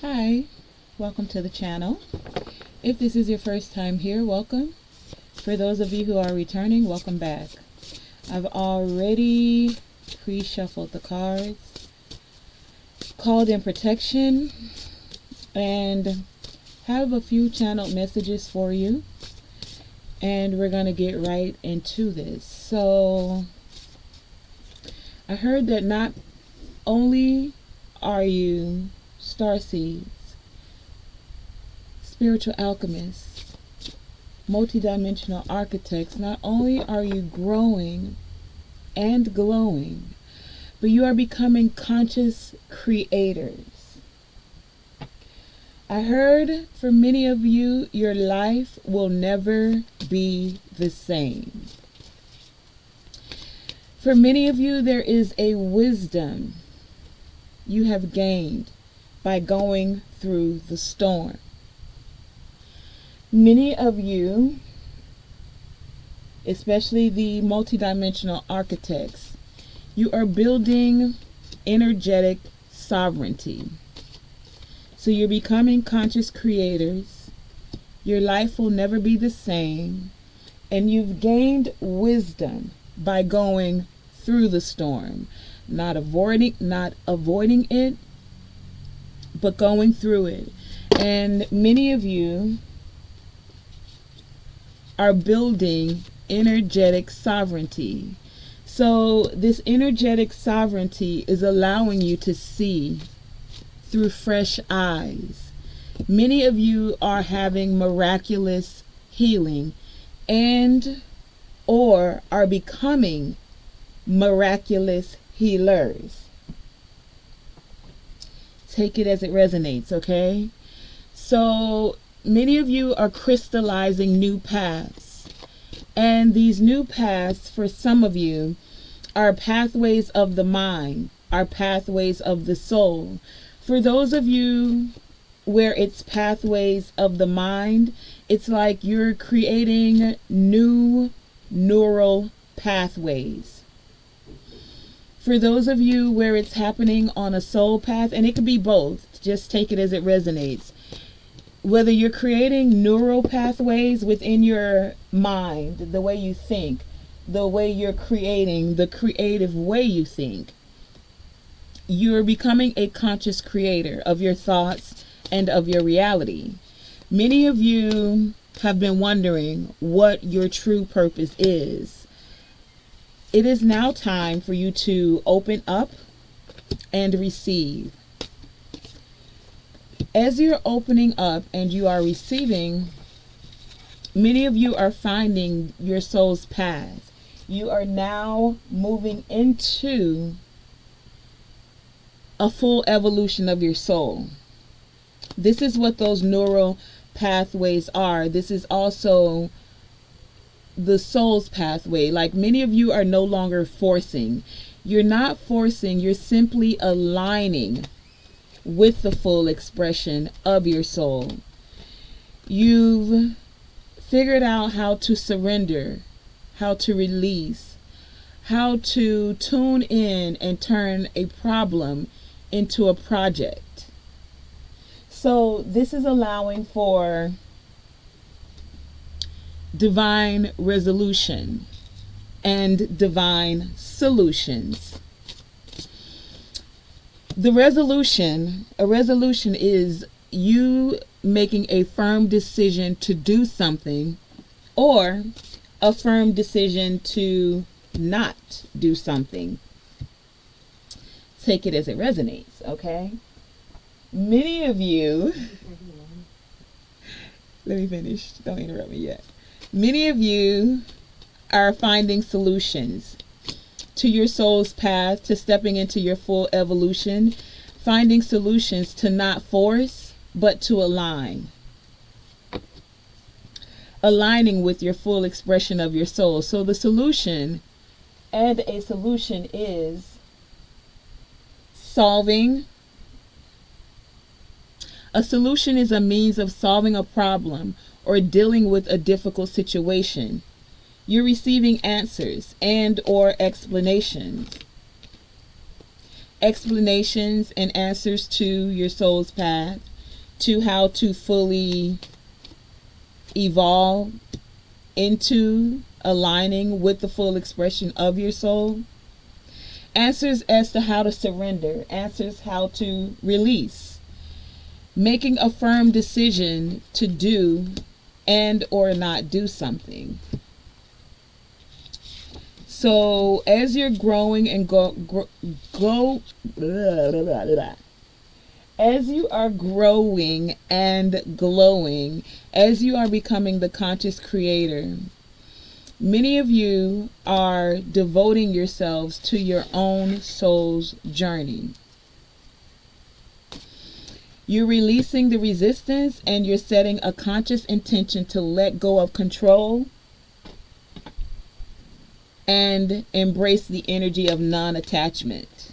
Hi, welcome to the channel. If this is your first time here, welcome. For those of you who are returning, welcome back. I've already pre-shuffled the cards, called in protection, and have a few channeled messages for you. And we're going to get right into this. So, I heard that not only are you starseeds, spiritual alchemists, multidimensional architects, not only are you growing and glowing, but you are becoming conscious creators. I heard for many of you, your life will never be the same. For many of you, there is a wisdom you have gained by going through the storm. Many of you, especially the multidimensional architects, you are building energetic sovereignty. So you're becoming conscious creators. Your life will never be the same. And you've gained wisdom by going through the storm. Not avoiding it, but going through it. And many of you are building energetic sovereignty. So this energetic sovereignty is allowing you to see through fresh eyes. Many of you are having miraculous healing and or are becoming miraculous healers. Take it as it resonates, okay? So many of you are crystallizing new paths. And these new paths, for some of you, are pathways of the mind, are pathways of the soul. For those of you where it's pathways of the mind, it's like you're creating new neural pathways. For those of you where it's happening on a soul path, and it could be both, just take it as it resonates. Whether you're creating neural pathways within your mind, the way you think, the way you're creating, the creative way you think, you're becoming a conscious creator of your thoughts and of your reality. Many of you have been wondering what your true purpose is. It is now time for you to open up and receive. As you're opening up and you are receiving, many of you are finding your soul's path. You are now moving into a full evolution of your soul. This is what those neural pathways are. This is also the soul's pathway. Like many of you are no longer forcing. You're not forcing, you're simply aligning with the full expression of your soul. You've figured out how to surrender, how to release, how to tune in and turn a problem into a project. So this is allowing for divine resolution and divine solutions. A resolution is you making a firm decision to do something or a firm decision to not do something. Take it as it resonates, okay? Many of you, let me finish, don't interrupt me yet. Many of you are finding solutions to your soul's path, to stepping into your full evolution, finding solutions to not force, but to align. Aligning with your full expression of your soul. So the solution, and a solution is solving. A solution is a means of solving a problem or dealing with a difficult situation. You're receiving answers and or explanations. explanations and answers to your soul's path, to how to fully evolve into aligning with the full expression of your soul. Answers as to how to surrender, answers how to release, making a firm decision to do and or not do something. So as you're growing and as you are growing and glowing, as you are becoming the conscious creator, many of you are devoting yourselves to your own soul's journey. You're releasing the resistance and you're setting a conscious intention to let go of control and embrace the energy of non-attachment.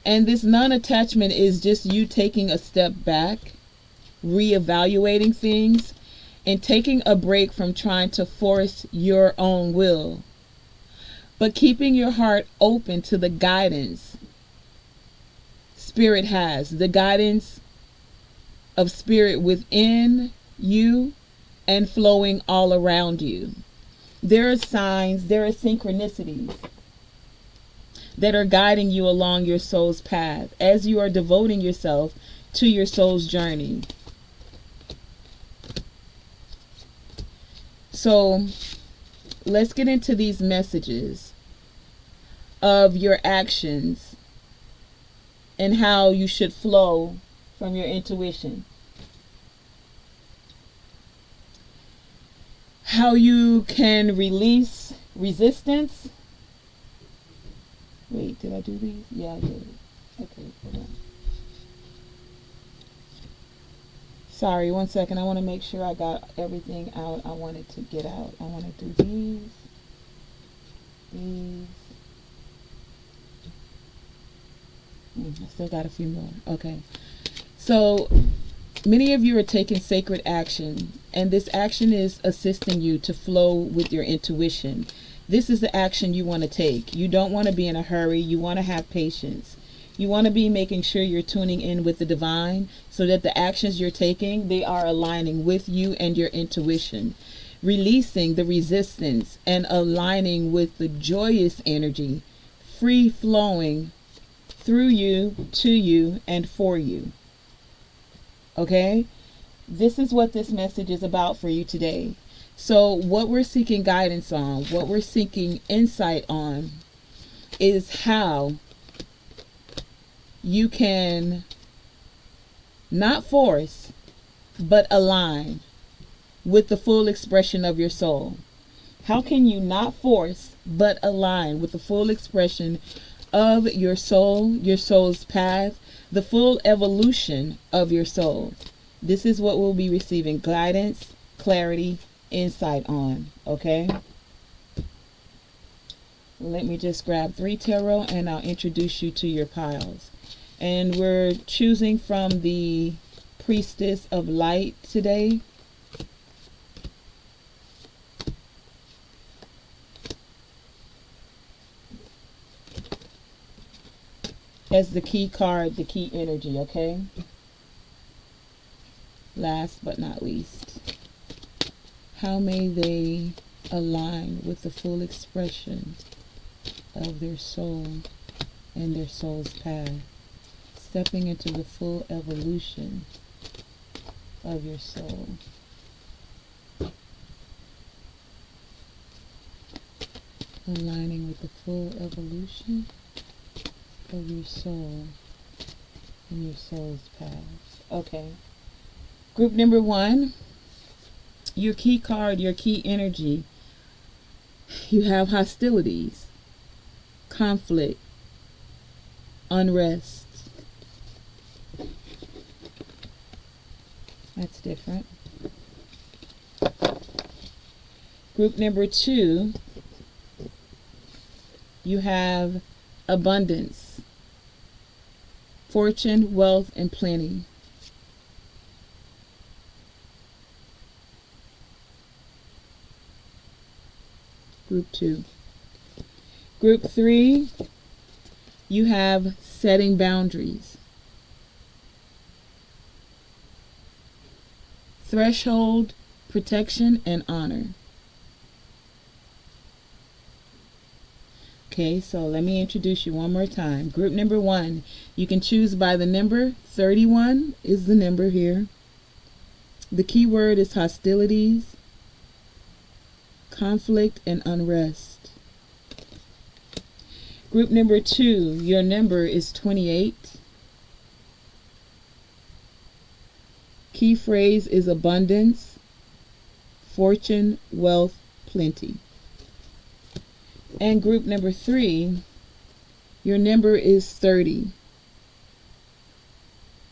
And this non-attachment is just you taking a step back, reevaluating things, and taking a break from trying to force your own will, but keeping your heart open to the guidance Spirit has, the guidance of Spirit within you and flowing all around you. There are signs, there are synchronicities that are guiding you along your soul's path as you are devoting yourself to your soul's journey. So let's get into these messages of your actions and how you should flow from your intuition. How you can release resistance. Wait, did I do these? Yeah, I did. Okay, hold on. Sorry, one second. I want to make sure I got everything out I wanted to get out. I want to do these. I still got a few more. Okay. So many of you are taking sacred action, and this action is assisting you to flow with your intuition. This is the action you want to take. You don't want to be in a hurry. You want to have patience. You want to be making sure you're tuning in with the divine so that the actions you're taking, they are aligning with you and your intuition. Releasing the resistance and aligning with the joyous energy, free flowing through you, to you, and for you. Okay? This is what this message is about for you today. So what we're seeking guidance on, what we're seeking insight on, is how you can not force, but align with the full expression of your soul. How can you not force, but align with the full expression of your soul, your soul's path, the full evolution of your soul? This is what we'll be receiving guidance, clarity, insight on. Okay? Let me just grab 3 tarot and I'll introduce you to your piles. And we're choosing from the Priestess of Light today. As the key card, the key energy, okay? Last but not least, how may they align with the full expression of their soul and their soul's path, stepping into the full evolution of your soul. Aligning with the full evolution of your soul and your soul's path. Okay. Group number 1, your key card, your key energy. You have hostilities, conflict, unrest. That's different. Group number 2, you have abundance, fortune, wealth, and plenty. Group 2. Group 3, You have setting boundaries. Threshold, protection, and honor. Okay, so let me introduce you one more time. Group number 1, you can choose by the number. 31 is the number here. The key word is hostilities, conflict, and unrest. Group number 2, your number is 28. Key phrase is abundance, fortune, wealth, plenty. And group number 3, your number is 30.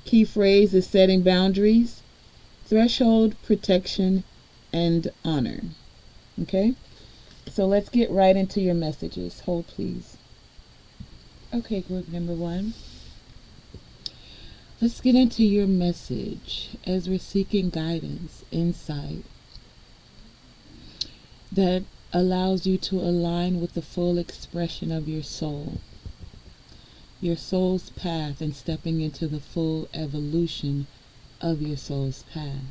Key phrase is setting boundaries, threshold, protection, and honor. Okay? So let's get right into your messages. Hold, please. Okay, group number 1. Let's get into your message as we're seeking guidance, insight that allows you to align with the full expression of your soul's path, and stepping into the full evolution of your soul's path.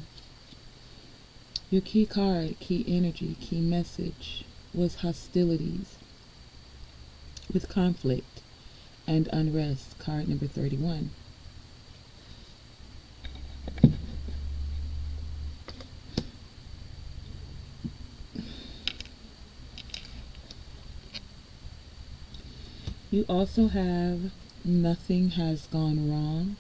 Your key card, key energy, key message was hostilities with conflict and unrest, card number 31. You also have nothing has gone wrong.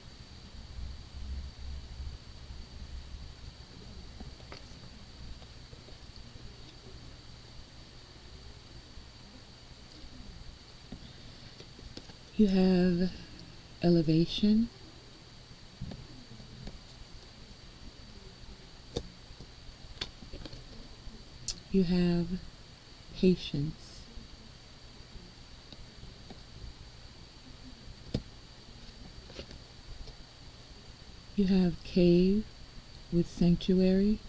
You have elevation. You have patience. You have cave with sanctuary.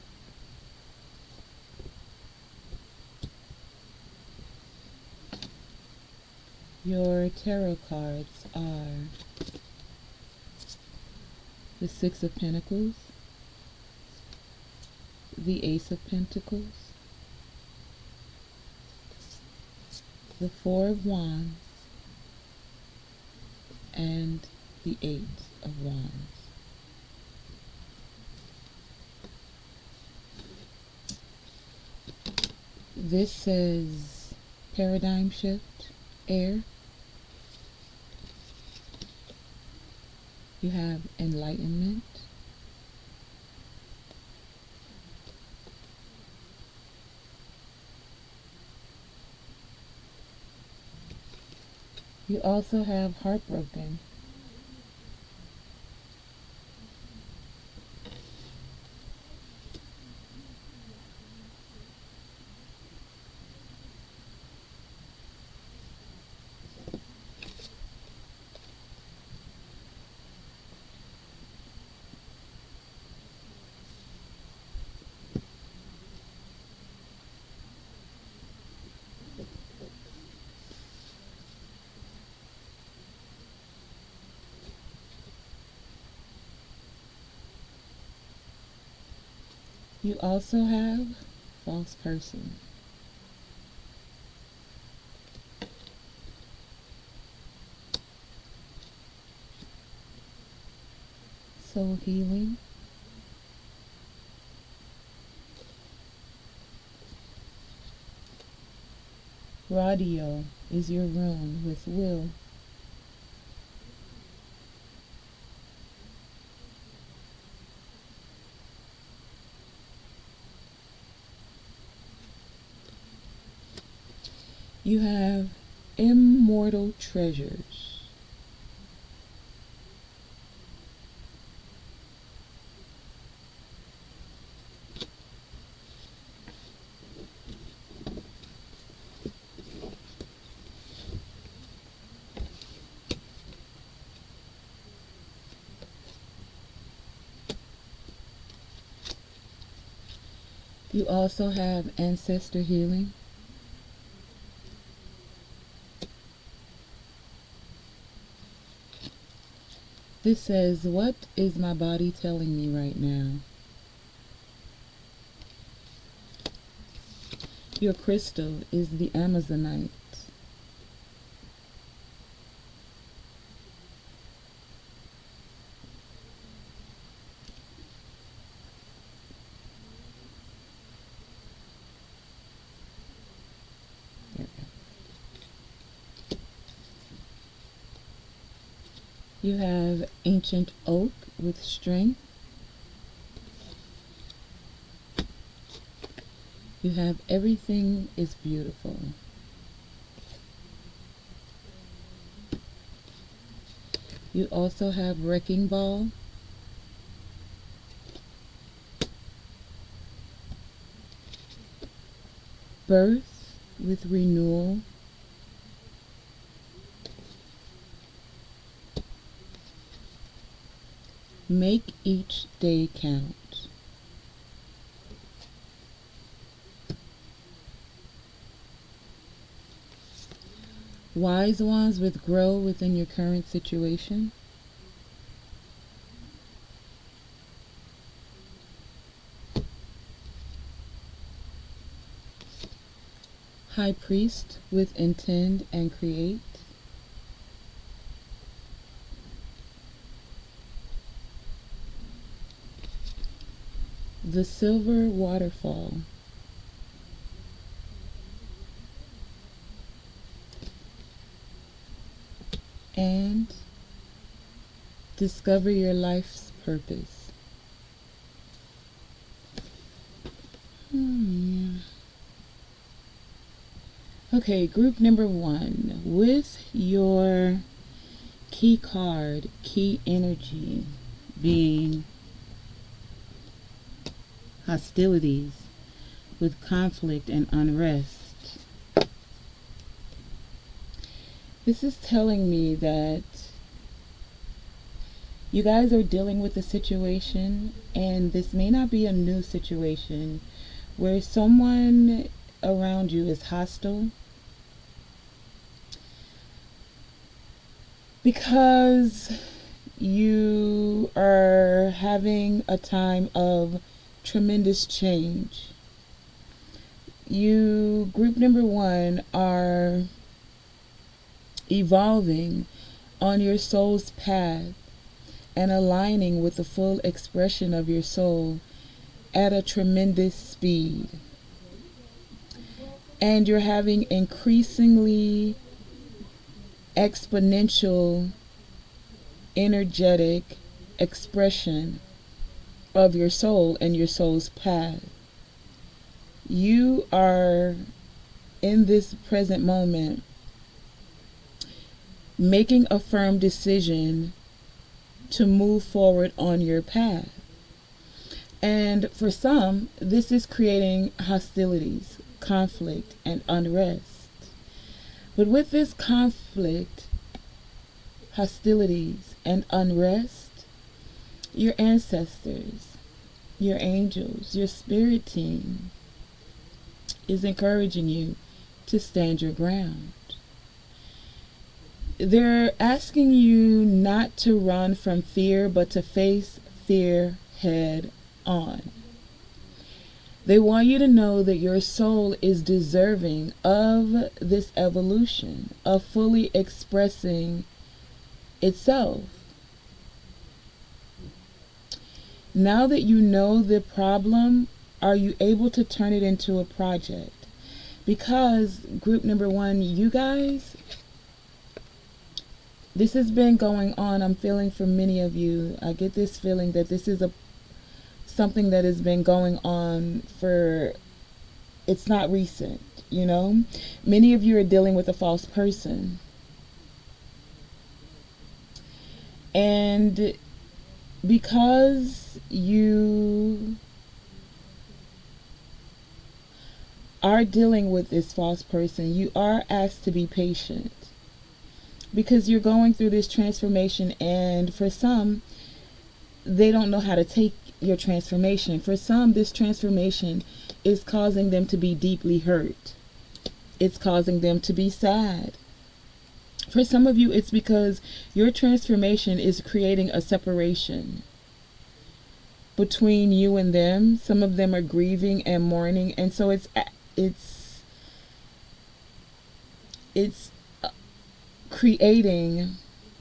Your tarot cards are the Six of Pentacles, the Ace of Pentacles, the Four of Wands, and the Eight of Wands. This says paradigm shift, air. You have enlightenment. You also have heartbroken. You also have false person. Soul healing. Radio is your rune with will. You have immortal treasures. You also have ancestor healing. This says, what is my body telling me right now? Your crystal is the Amazonite. You have ancient oak with strength. You have everything is beautiful. You also have wrecking ball. Birth with renewal. Make each day count. Wise ones with grow within your current situation. High priest with intend and create. The silver waterfall. And discover your life's purpose. Okay, group number 1. With your key card, key energy being hostilities with conflict and unrest. This is telling me that you guys are dealing with a situation, and this may not be a new situation, where someone around you is hostile because you are having a time of tremendous change. You, group number 1, are evolving on your soul's path and aligning with the full expression of your soul at a tremendous speed. And you're having increasingly exponential energetic expression of your soul and your soul's path. You are in this present moment making a firm decision to move forward on your path. And for some, this is creating hostilities, conflict, and unrest. But with this conflict, hostilities, and unrest, your ancestors, your angels, your spirit team is encouraging you to stand your ground. They're asking you not to run from fear, but to face fear head on. They want you to know that your soul is deserving of this evolution, of fully expressing itself. Now that you know the problem, are you able to turn it into a project? Because group number 1, you guys, this has been going on. I'm feeling for many of you. I get this feeling that this is something that has been going on for, it's not recent, you know. Many of you are dealing with a false person. And because you are dealing with this false person, you are asked to be patient. Because you're going through this transformation, and for some, they don't know how to take your transformation. For some, this transformation is causing them to be deeply hurt. It's causing them to be sad. For some of you, it's because your transformation is creating a separation between you and them. Some of them are grieving and mourning, and so it's creating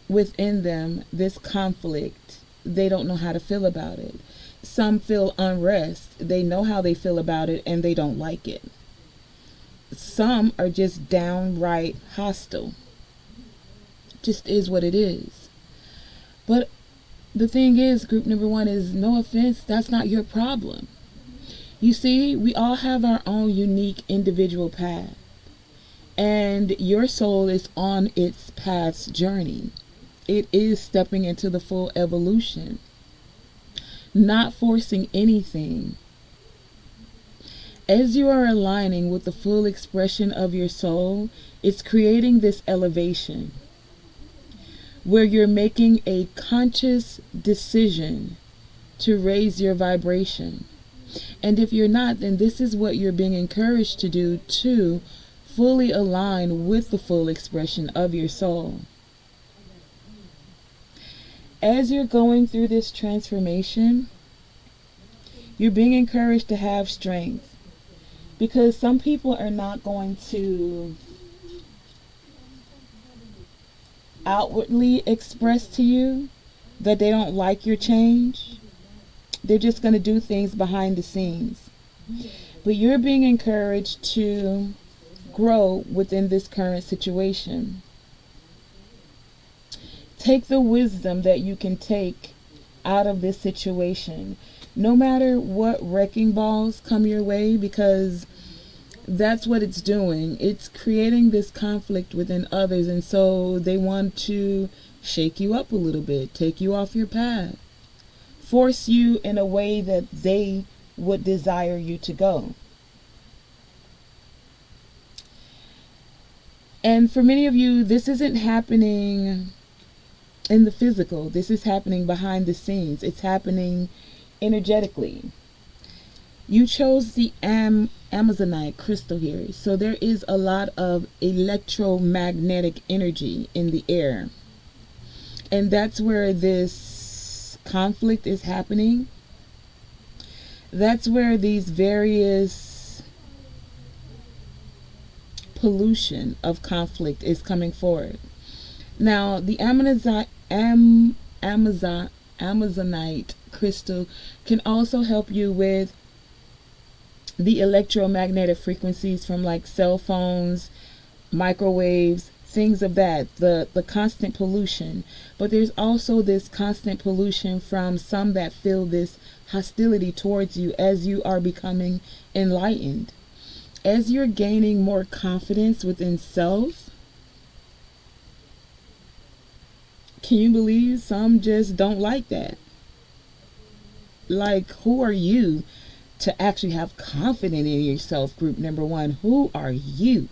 within them this conflict. They don't know how to feel about it. Some feel unrest. They know how they feel about it and they don't like it. Some are just downright hostile. Just is what it is. But the thing is, group number one, is no offense, that's not your problem. You see, we all have our own unique individual path. And your soul is on its path's journey. It is stepping into the full evolution. Not forcing anything. As you are aligning with the full expression of your soul, it's creating this elevation where you're making a conscious decision to raise your vibration. And if you're not, then this is what you're being encouraged to do, to fully align with the full expression of your soul. As you're going through this transformation, you're being encouraged to have strength, because some people are not going to outwardly express to you that they don't like your change. They're just going to do things behind the scenes. But you're being encouraged to grow within this current situation. Take the wisdom that you can take out of this situation, no matter what wrecking balls come your way, because that's what it's doing. It's creating this conflict within others, and so they want to shake you up a little bit, take you off your path, force you in a way that they would desire you to go. And for many of you, this isn't happening in the physical. This is happening behind the scenes. It's happening energetically. You chose the Amazonite crystal here, so there is a lot of electromagnetic energy in the air. And that's where this conflict is happening. That's where these various pollution of conflict is coming forward. Now, the Amazonite crystal can also help you with the electromagnetic frequencies from like cell phones, microwaves, things of that, the constant pollution. But there's also this constant pollution from some that feel this hostility towards you as you are becoming enlightened. As you're gaining more confidence within self, can you believe some just don't like that? Like, who are you to actually have confidence in yourself, group number one? Who are you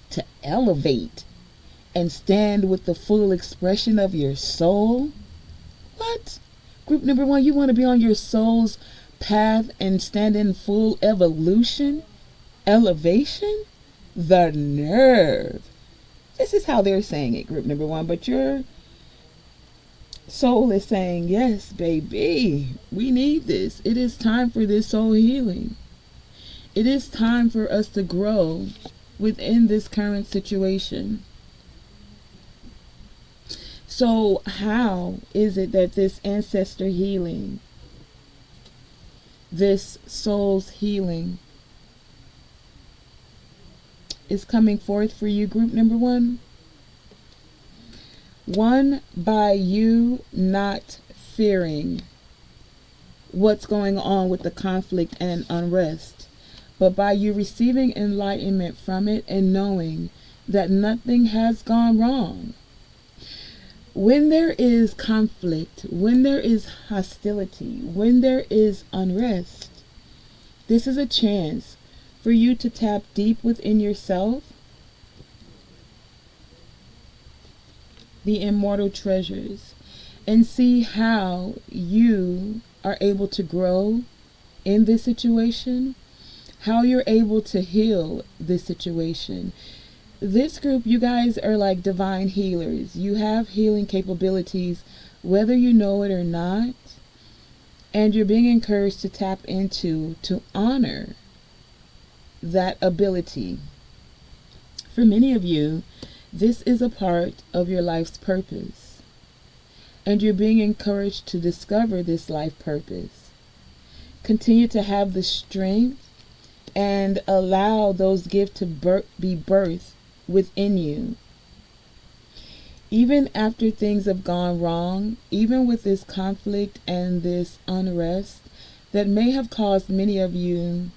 to elevate and stand with the full expression of your soul? What? Group number one, you want to be on your soul's path and stand in full evolution, elevation? The nerve. This is how they're saying it, group number one, but your soul is saying, yes, baby, we need this. It is time for this soul healing. It is time for us to grow within this current situation. So how is it that this ancestor healing, this soul's healing, is coming forth for you, group number one? One, by you not fearing what's going on with the conflict and unrest, but by you receiving enlightenment from it and knowing that nothing has gone wrong. When there is conflict, when there is hostility, when there is unrest, this is a chance for you to tap deep within yourself, the immortal treasures, and see how you are able to grow in this situation, how you're able to heal this situation. This group, you guys are like divine healers. You have healing capabilities, whether you know it or not. And you're being encouraged to tap into, to honor that ability. For many of you, this is a part of your life's purpose. And you're being encouraged to discover this life purpose. Continue to have the strength and allow those gifts to be birthed within you. Even after things have gone wrong, even with this conflict and this unrest that may have caused many of you,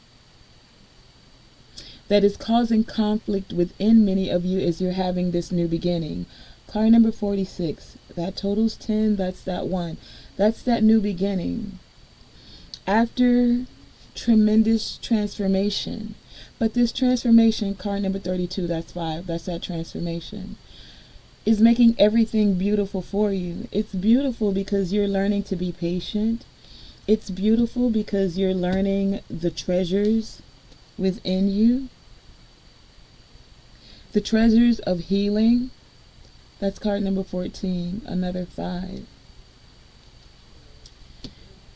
that is causing conflict within many of you as you're having this new beginning. Card number 46, that totals 10, that's that one. That's that new beginning. After tremendous transformation. But this transformation, card number 32, that's 5, that's that transformation, is making everything beautiful for you. It's beautiful because you're learning to be patient. It's beautiful because you're learning the treasures within you. The treasures of healing. That's card number 14, another 5.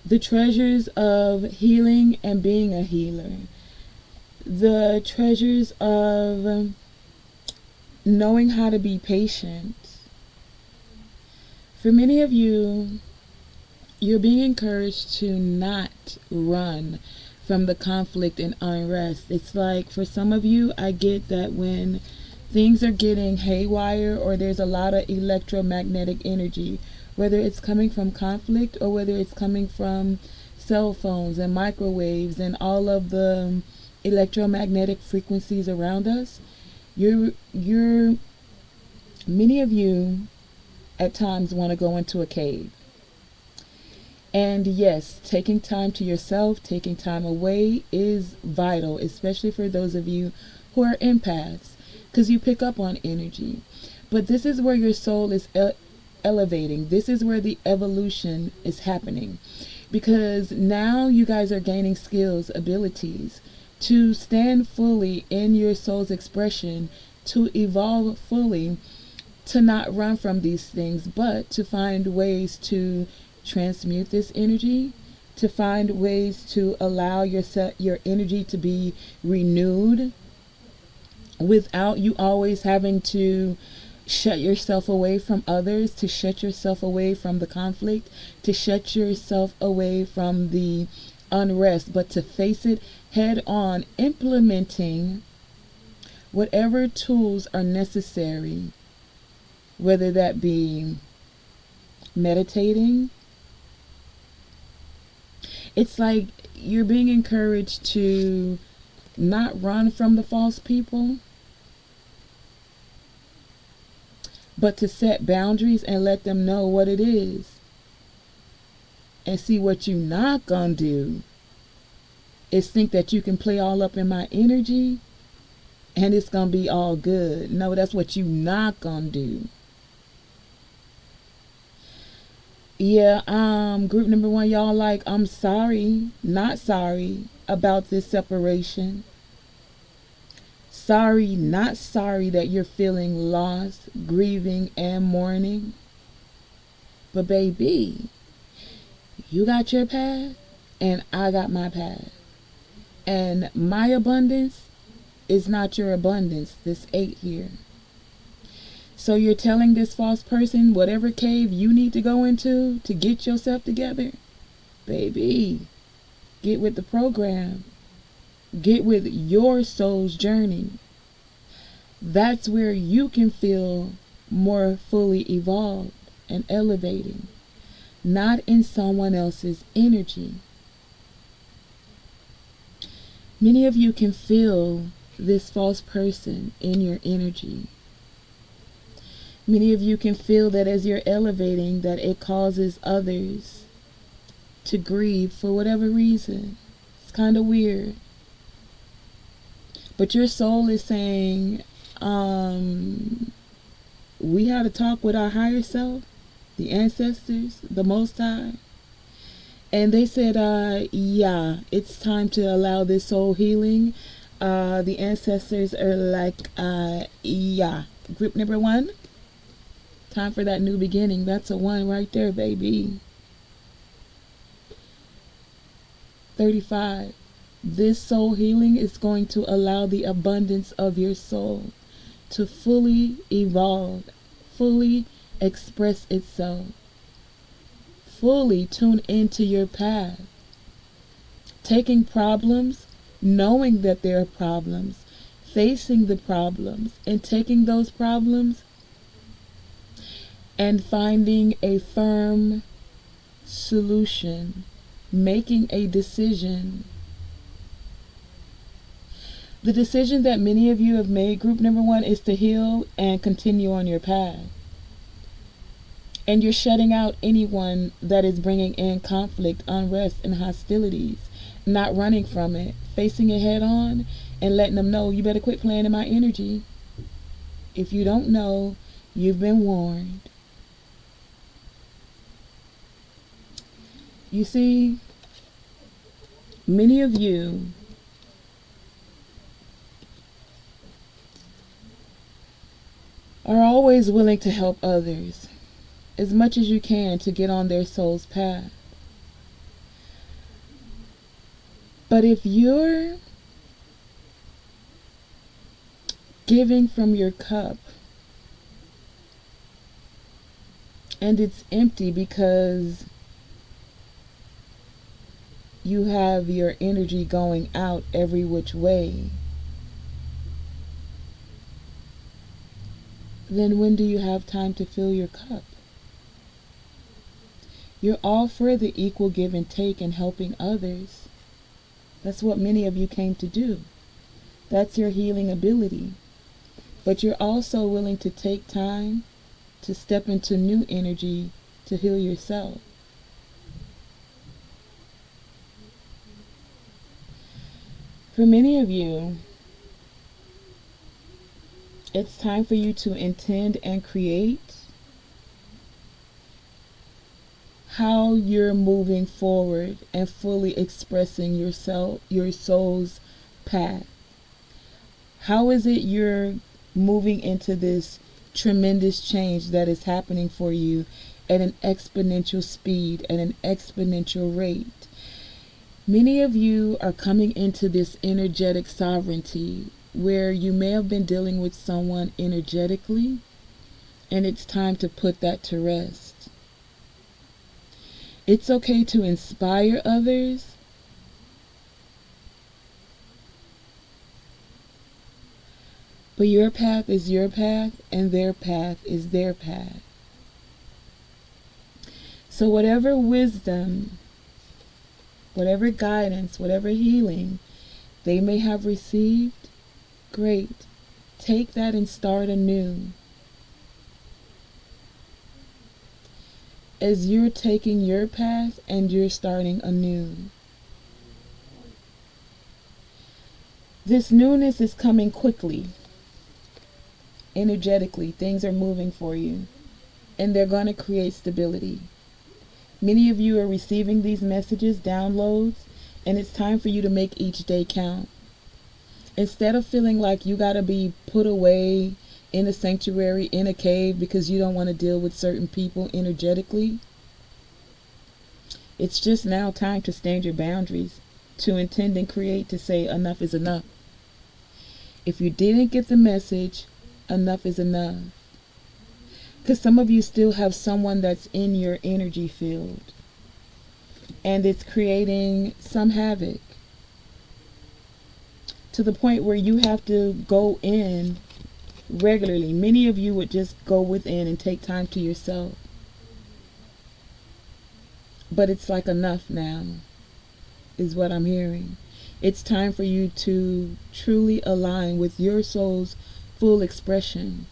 The treasures of healing and being a healer. The treasures of knowing how to be patient. For many of you, you're being encouraged to not run from the conflict and unrest. It's like, for some of you, I get that when things are getting haywire or there's a lot of electromagnetic energy, whether it's coming from conflict or whether it's coming from cell phones and microwaves and all of the electromagnetic frequencies around us, many of you at times want to go into a cave. And yes, taking time to yourself, taking time away is vital, especially for those of you who are empaths, because you pick up on energy. But this is where your soul is elevating. This is where the evolution is happening, because now you guys are gaining skills, abilities to stand fully in your soul's expression, to evolve fully, to not run from these things, but to find ways to transmute this energy, to find ways to allow your energy to be renewed without you always having to shut yourself away from others, to shut yourself away from the conflict, to shut yourself away from the unrest, but to face it head on, implementing whatever tools are necessary, whether that be meditating. It's like you're being encouraged to not run from the false people, but to set boundaries and let them know what it is. And see, what you not gonna do is think that you can play all up in my energy and it's gonna be all good. No, that's what you not gonna do. Yeah, group number 1, y'all, like, I'm sorry, not sorry about this separation. Sorry, not sorry that you're feeling lost, grieving, and mourning. But baby, you got your path and I got my path. And my abundance is not your abundance, this 8 here. So you're telling this false person whatever cave you need to go into to get yourself together? Baby, get with the program. Get with your soul's journey. That's where you can feel more fully evolved and elevating, not in someone else's energy. Many of you can feel this false person in your energy. Many of you can feel that as you're elevating, that it causes others to grieve for whatever reason. It's kind of weird. But your soul is saying, we had to talk with our higher self, the ancestors, the Most High. And they said, yeah, it's time to allow this soul healing. The ancestors are like, yeah. Group number 1, time for that new beginning. That's a 1 right there, baby. 35. This soul healing is going to allow the abundance of your soul to fully evolve, fully express itself, fully tune into your path. Taking problems, knowing that there are problems, facing the problems, and taking those problems and finding a firm solution, making a decision. The decision that many of you have made, group number 1, is to heal and continue on your path. And you're shutting out anyone that is bringing in conflict, unrest, and hostilities. Not running from it, facing it head on and letting them know, you better quit playing in my energy. If you don't know, you've been warned. You see, many of you are always willing to help others as much as you can to get on their soul's path. But if you're giving from your cup and it's empty because you have your energy going out every which way, then when do you have time to fill your cup? You're all for the equal give and take and helping others. That's what many of you came to do. That's your healing ability. But you're also willing to take time to step into new energy to heal yourself. For many of you, it's time for you to intend and create how you're moving forward and fully expressing yourself, your soul's path. How is it you're moving into this tremendous change that is happening for you at an exponential speed, at an exponential rate? Many of you are coming into this energetic sovereignty where you may have been dealing with someone energetically, and it's time to put that to rest. It's okay to inspire others, but your path is your path and their path is their path. So whatever wisdom, whatever guidance, whatever healing they may have received, great. Take that and start anew. As you're taking your path and you're starting anew. This newness is coming quickly. Energetically, things are moving for you. And they're going to create stability. Many of you are receiving these messages, downloads, and it's time for you to make each day count. Instead of feeling like you got to be put away in a sanctuary, in a cave, because you don't want to deal with certain people energetically. It's just now time to stand your boundaries, to intend and create, to say enough is enough. If you didn't get the message, enough is enough. Because some of you still have someone that's in your energy field, and it's creating some havoc to the point where you have to go in regularly. Many of you would just go within and take time to yourself. But it's like enough now, is what I'm hearing. It's time for you to truly align with your soul's full expression.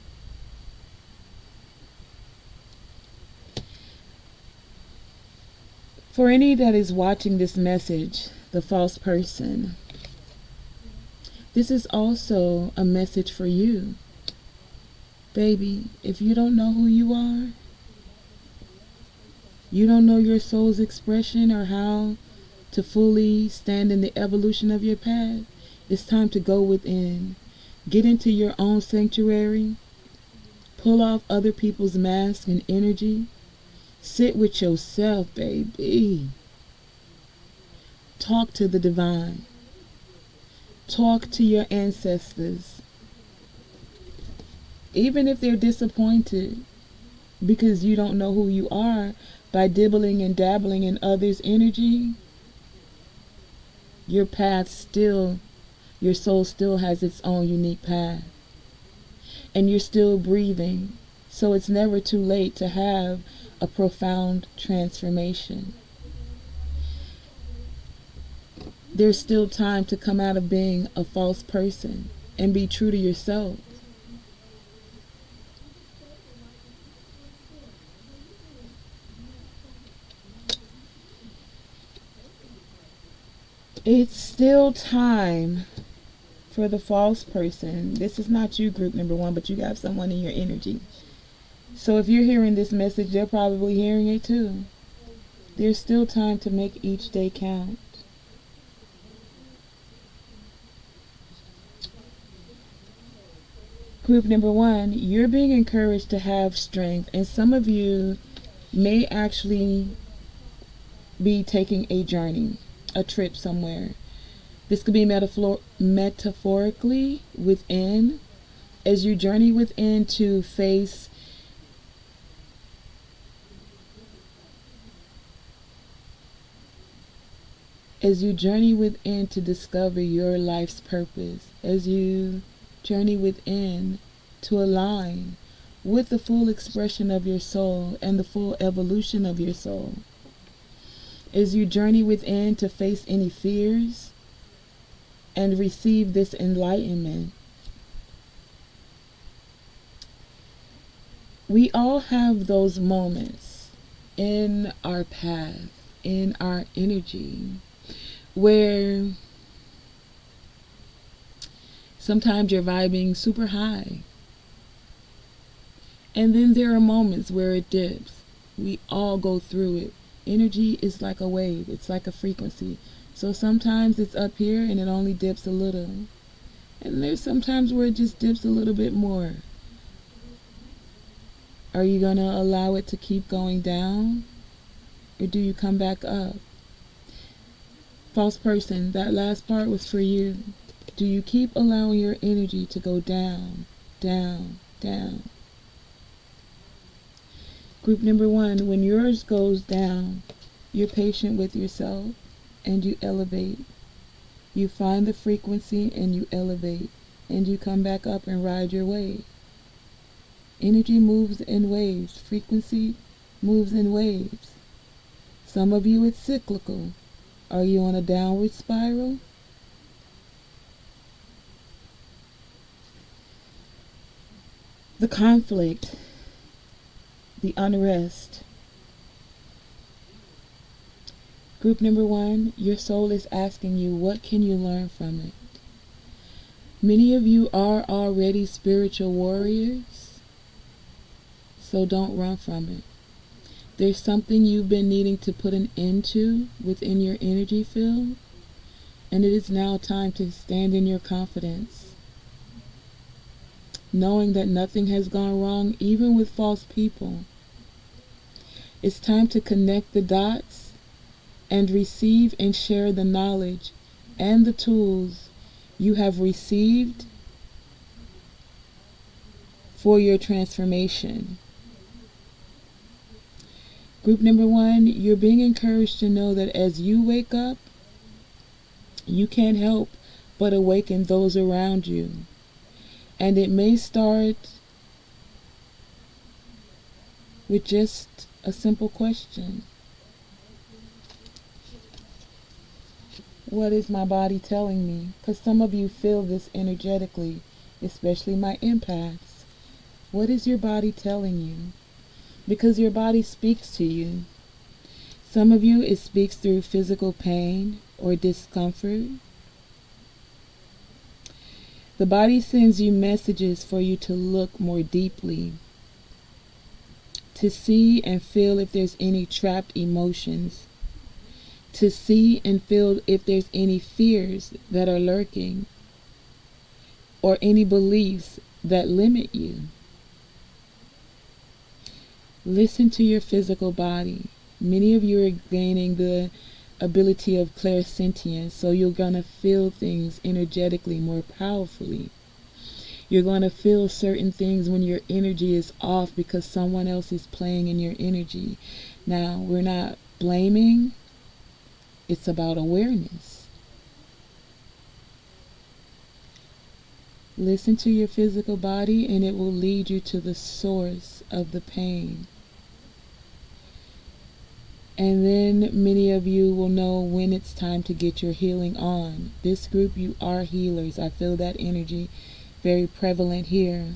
For any that is watching this message, the false person, this is also a message for you. Baby, if you don't know who you are, you don't know your soul's expression or how to fully stand in the evolution of your path, It's time to go within. Get into your own sanctuary. Pull off other people's masks and energy. Sit with yourself, baby. Talk to the divine. Talk to your ancestors. Even if they're disappointed because you don't know who you are by dibbling and dabbling in others' energy, your soul still has its own unique path. And you're still breathing, so it's never too late to have a profound transformation. There's still time to come out of being a false person and be true to yourself. It's still time for the false person. This is not you, group number 1, but you have someone in your energy. So if you're hearing this message, they're probably hearing it too. There's still time to make each day count. Group number 1, you're being encouraged to have strength, and some of you may actually be taking a journey, a trip somewhere. This could be metaphorically within, as you journey within to face as you journey within to discover your life's purpose, as you journey within to align with the full expression of your soul and the full evolution of your soul, as you journey within to face any fears and receive this enlightenment. We all have those moments in our path, in our energy, where sometimes you're vibing super high. And then there are moments where it dips. We all go through it. Energy is like a wave. It's like a frequency. So sometimes it's up here and it only dips a little. And there's sometimes where it just dips a little bit more. Are you going to allow it to keep going down? Or do you come back up? False person, that last part was for you. Do you keep allowing your energy to go down, down, down? Group number 1, when yours goes down, you're patient with yourself and you elevate. You find the frequency and you elevate. And you come back up and ride your wave. Energy moves in waves. Frequency moves in waves. Some of you, it's cyclical. Are you on a downward spiral? The conflict, the unrest. Group number 1, your soul is asking you, what can you learn from it? Many of you are already spiritual warriors, so don't run from it. There's something you've been needing to put an end to within your energy field, and it is now time to stand in your confidence, knowing that nothing has gone wrong, even with false people. It's time to connect the dots and receive and share the knowledge and the tools you have received for your transformation. Group number 1, you're being encouraged to know that as you wake up, you can't help but awaken those around you. And it may start with just a simple question. What is my body telling me? Because some of you feel this energetically, especially my empaths. What is your body telling you? Because your body speaks to you. Some of you, it speaks through physical pain or discomfort. The body sends you messages for you to look more deeply, to see and feel if there's any trapped emotions, to see and feel if there's any fears that are lurking, or any beliefs that limit you. Listen to your physical body. Many of you are gaining the ability of clairsentience, so you're going to feel things energetically more powerfully. You're going to feel certain things when your energy is off because someone else is playing in your energy. Now, we're not blaming. It's about awareness. Listen to your physical body and it will lead you to the source of the pain. And then many of you will know when it's time to get your healing on. This group, you are healers. I feel that energy very prevalent here.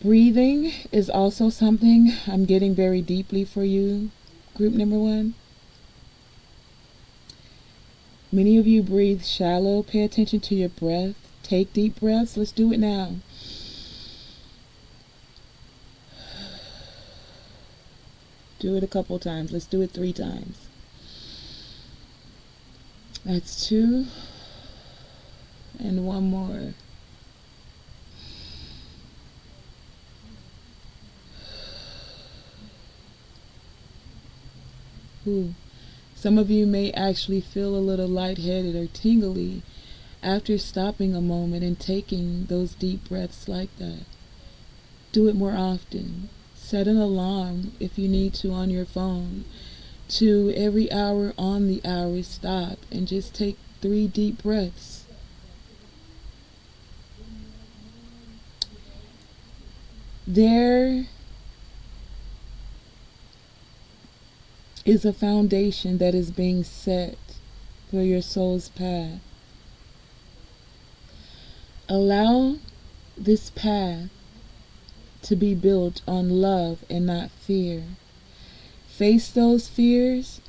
Breathing is also something I'm getting very deeply for you, group number 1. Many of you breathe shallow. Pay attention to your breath. Take deep breaths. Let's do it now. Do it a couple times. Let's do it 3 times. That's 2. And 1 more. Ooh. Some of you may actually feel a little lightheaded or tingly after stopping a moment and taking those deep breaths like that. Do it more often. Set an alarm if you need to on your phone to every hour on the hour stop and just take 3 deep breaths. There is a foundation that is being set for your soul's path. Allow this path to be built on love and not fear. Face those fears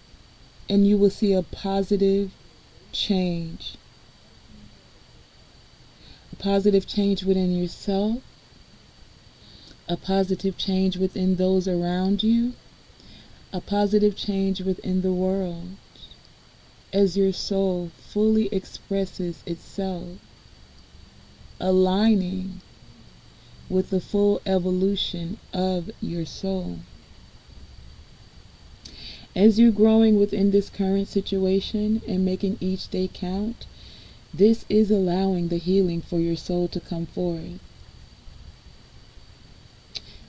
and you will see a positive change. A positive change within yourself, a positive change within those around you, a positive change within the world as your soul fully expresses itself, aligning with the full evolution of your soul. As you're growing within this current situation and making each day count, this is allowing the healing for your soul to come forth.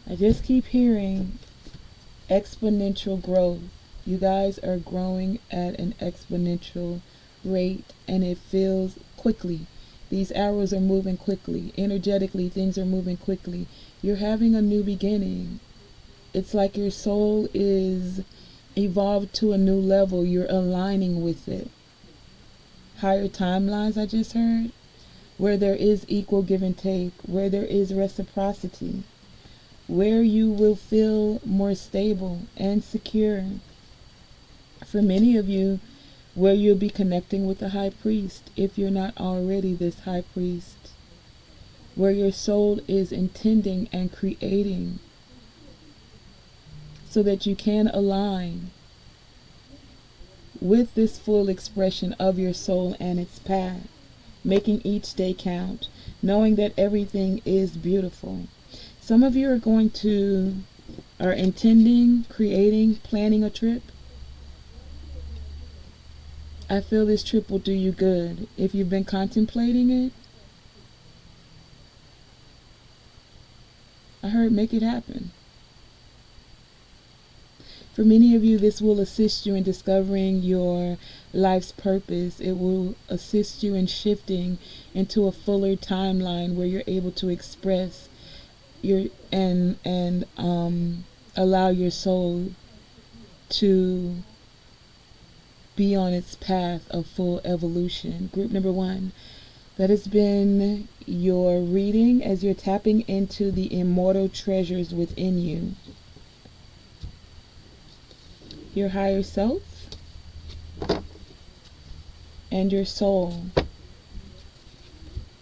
I just keep hearing exponential growth. You guys are growing at an exponential rate and it feels quickly. These arrows are moving quickly. Energetically, things are moving quickly. You're having a new beginning. It's like your soul is evolved to a new level. You're aligning with it. Higher timelines, I just heard, where there is equal give and take, where there is reciprocity, where you will feel more stable and secure. For many of you, where you'll be connecting with the high priest, if you're not already this high priest, where your soul is intending and creating so that you can align with this full expression of your soul and its path, making each day count, knowing that everything is beautiful. Some of you are intending, creating, planning a trip. I feel this trip will do you good. If you've been contemplating it, I heard make it happen. For many of you, this will assist you in discovering your life's purpose. It will assist you in shifting into a fuller timeline where you're able to express your and allow your soul to be on its path of full evolution. Group number 1, that has been your reading as you're tapping into the immortal treasures within you. Your higher self and your soul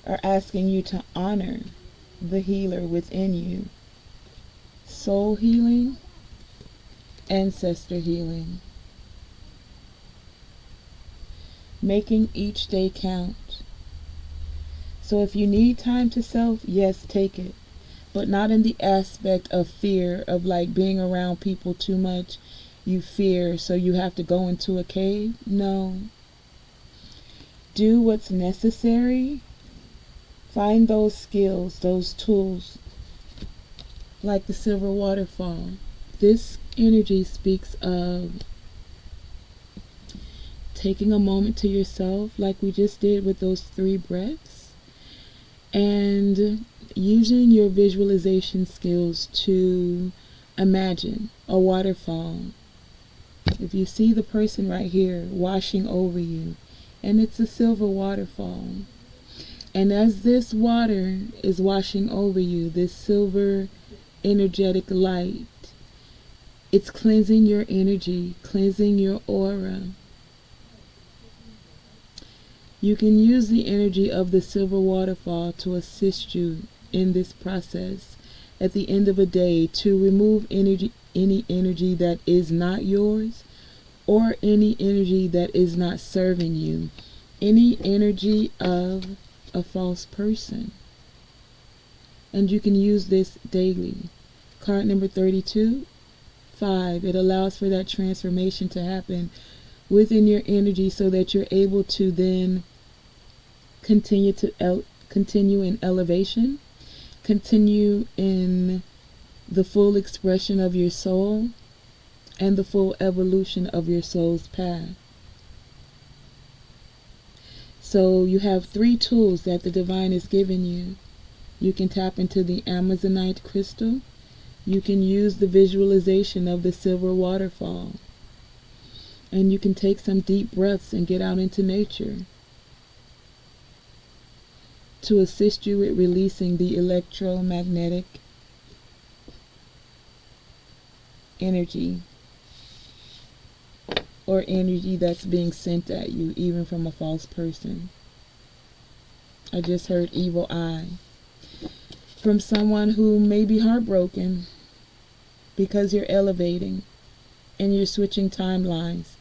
are asking you to honor the healer within you. Soul healing, ancestor healing. making each day count. So if you need time to self, yes, take it. But not in the aspect of fear of like being around people too much. You fear, so you have to go into a cave. No. Do what's necessary. Find those skills, those tools, like the silver waterfall. This energy speaks of taking a moment to yourself, like we just did with those 3 breaths, and using your visualization skills to imagine a waterfall. If you see the person right here washing over you, and it's a silver waterfall, and as this water is washing over you, this silver energetic light, it's cleansing your energy, cleansing your aura. You can use the energy of the silver waterfall to assist you in this process at the end of a day, to remove any energy that is not yours, or any energy that is not serving you, any energy of a false person. And you can use this daily. Card number 32, 5. It allows for that transformation to happen within your energy, so that you're able to then continue in elevation, continue in the full expression of your soul, and the full evolution of your soul's path. So you have 3 tools that the divine has given you. You can tap into the Amazonite crystal. You can use the visualization of the silver waterfall. And you can take some deep breaths and get out into nature to assist you with releasing the electromagnetic energy, or energy that's being sent at you, even from a false person. I just heard evil eye. From someone who may be heartbroken because you're elevating and you're switching timelines.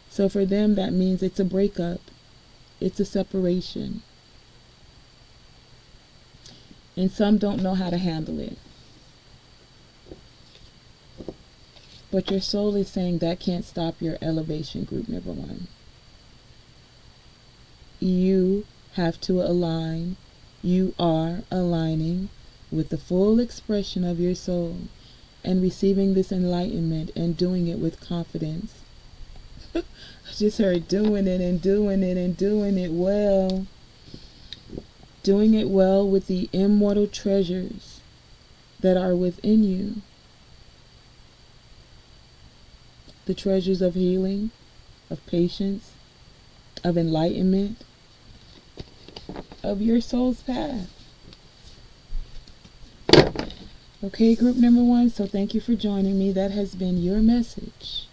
So for them, that means it's a breakup. It's a separation. And some don't know how to handle it. But your soul is saying that can't stop your elevation, group number 1. You have to align. You are aligning with the full expression of your soul and receiving this enlightenment and doing it with confidence. I just heard doing it and doing it and doing it well. Doing it well with the immortal treasures that are within you. The treasures of healing, of patience, of enlightenment, of your soul's path. Okay, group number 1, so thank you for joining me. That has been your message,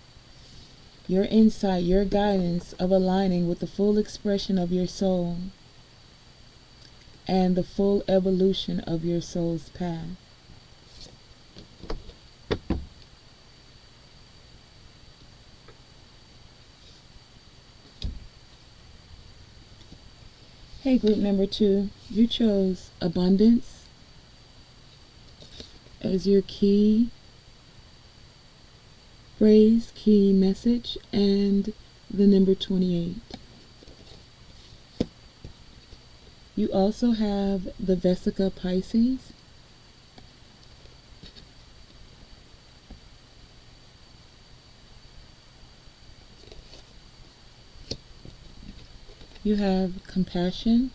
your insight, your guidance of aligning with the full expression of your soul and the full evolution of your soul's path. Hey, group number 2, you chose abundance as your key phrase, key message, and the number 28. You also have the Vesica Pisces. You have compassion.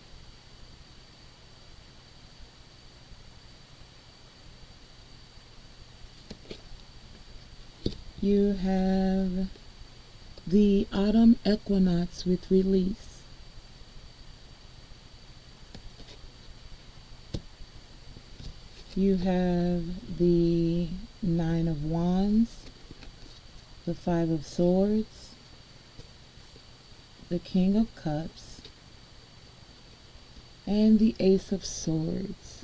You have the autumn equinox with release. You have the 9 of Wands, the 5 of Swords, the King of Cups, and the Ace of Swords.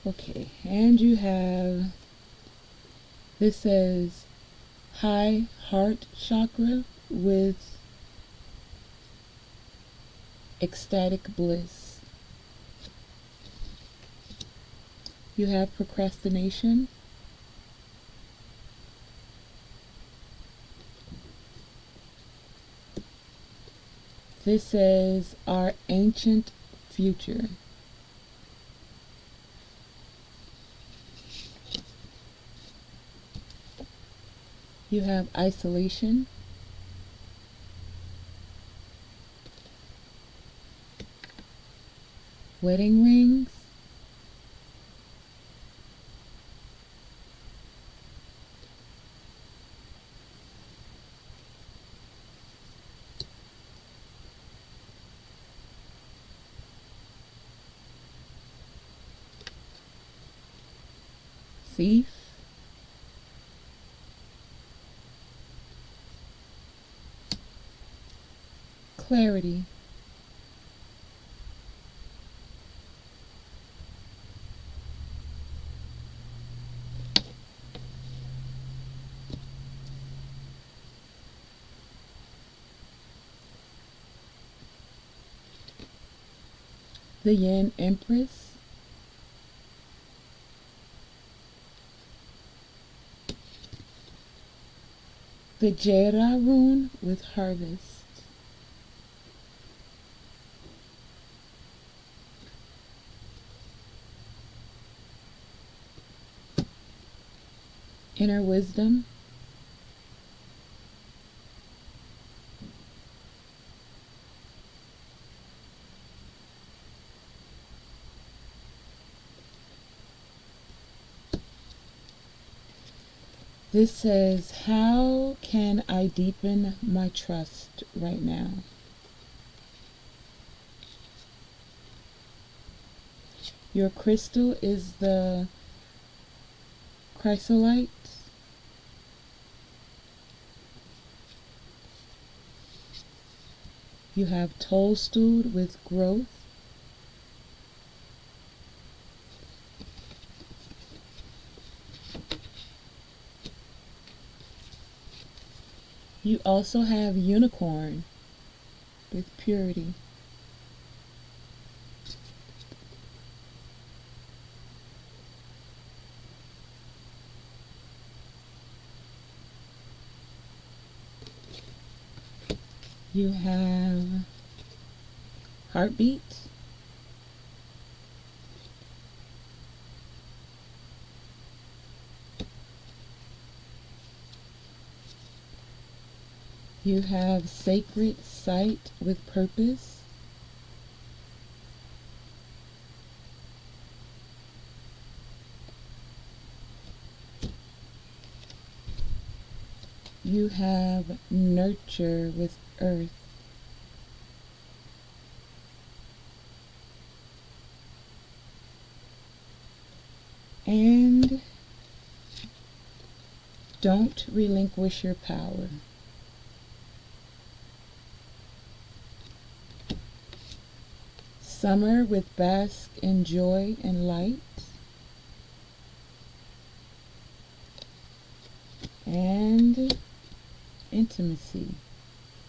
Okay, and you have, this says high heart chakra with ecstatic bliss. You have procrastination. This says our ancient future. You have isolation. Wedding rings. Thief. Clarity. The Yin Empress. The Jera rune with harvest. Inner wisdom. This says, how can I deepen my trust right now? Your crystal is the chrysolite. You have toadstool with growth. You also have unicorn with purity. You have heartbeat. You have sacred sight with purpose. You have nurture with earth. And don't relinquish your power. Summer with bask in joy and light. And intimacy.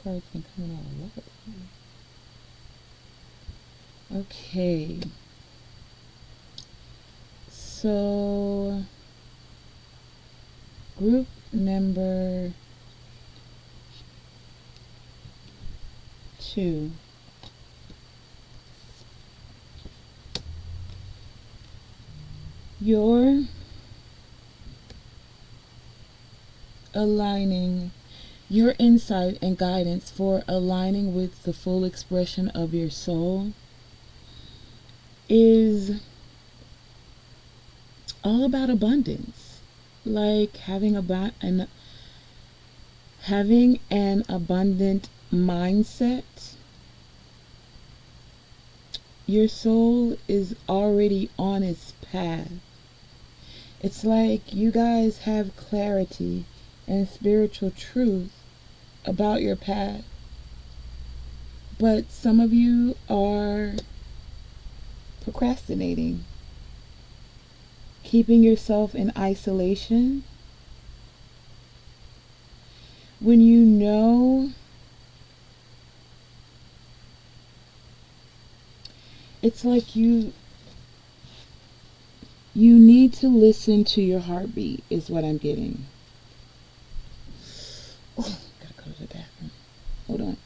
Cards been coming out a lot. Okay. So group number 2. You're aligning your insight and guidance for aligning with the full expression of your soul is all about abundance, like having an abundant mindset. Your soul is already on its path. It's like you guys have clarity and spiritual truth about your path, but some of you are procrastinating. keeping yourself in isolation, when you know it's like you need to listen to your heartbeat is what I'm getting. Oh, gotta go to the bathroom. Hold on.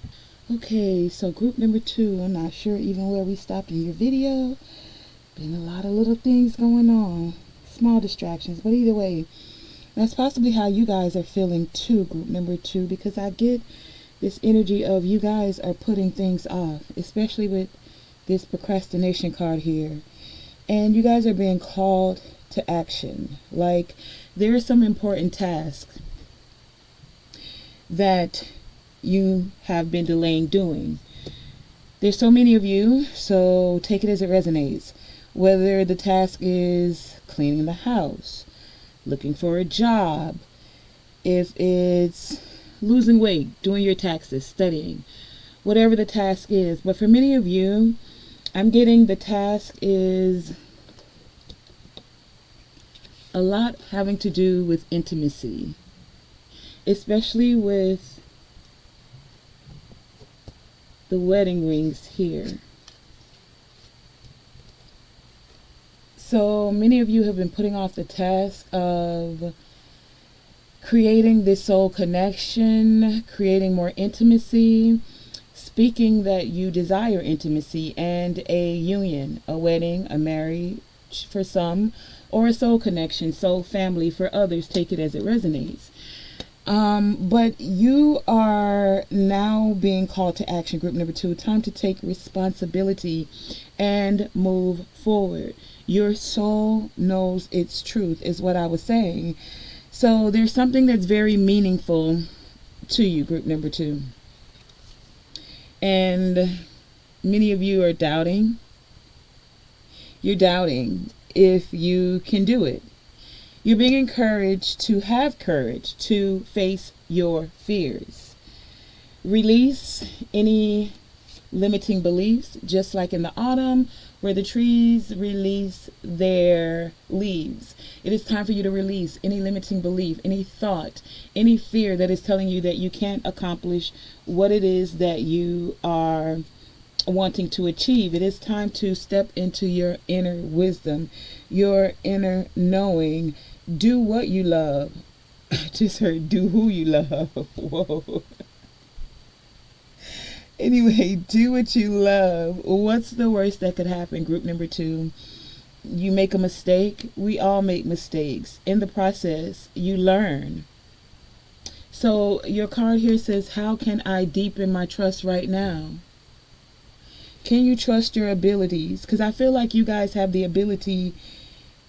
Okay, so group number 2, I'm not sure even where we stopped in your video. Been a lot of little things going on. Small distractions, but either way, that's possibly how you guys are feeling too, group number 2, because I get this energy of you guys are putting things off, especially with this procrastination card here. And you guys are being called to action. Like, there are some important tasks that you have been delaying doing. There's so many of you, so take it as it resonates. Whether the task is cleaning the house, looking for a job, if it's losing weight, doing your taxes, studying, whatever the task is. But for many of you, I'm getting the task is a lot having to do with intimacy, especially with the wedding rings here. So many of you have been putting off the task of creating this soul connection, creating more intimacy, speaking that you desire intimacy and a union, a wedding, a marriage for some, or a soul connection, soul family for others. Take it as it resonates. But you are now being called to action, group number 2. Time to take responsibility and move forward. Your soul knows its truth, is what I was saying. So there's something that's very meaningful to you, group number 2. And many of you are doubting. You're doubting if you can do it. You're being encouraged to have courage to face your fears. Release any limiting beliefs, just like in the autumn where the trees release their leaves. It is time for you to release any limiting belief, any thought, any fear that is telling you that you can't accomplish what it is that you are wanting to achieve. It is time to step into your inner wisdom, your inner knowing. Do what you love. I just heard do who you love. Whoa. Anyway, do what you love. What's the worst that could happen, group number 2? You make a mistake. We all make mistakes. In the process, you learn. So your card here says, how can I deepen my trust right now? Can you trust your abilities? Because I feel like you guys have the ability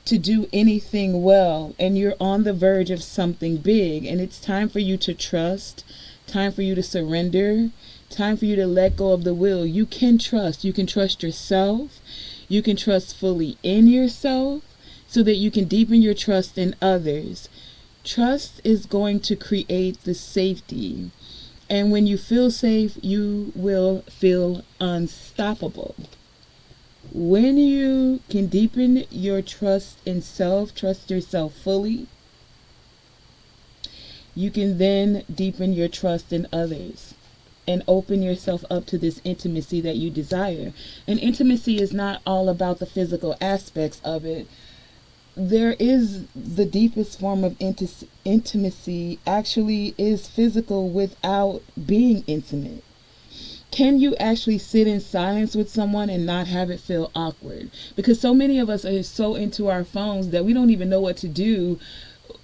to do anything well, and you're on the verge of something big, and it's time for you to trust, time for you to surrender, time for you to let go of the will. You can trust. You can trust yourself. You can trust fully in yourself so that you can deepen your trust in others. Trust is going to create the safety, and when you feel safe, you will feel unstoppable. When you can deepen your trust in self, trust yourself fully, you can then deepen your trust in others and open yourself up to this intimacy that you desire. And intimacy is not all about the physical aspects of it. There is the deepest form of intimacy actually is physical without being intimate. Can you actually sit in silence with someone and not have it feel awkward? Because so many of us are so into our phones that we don't even know what to do.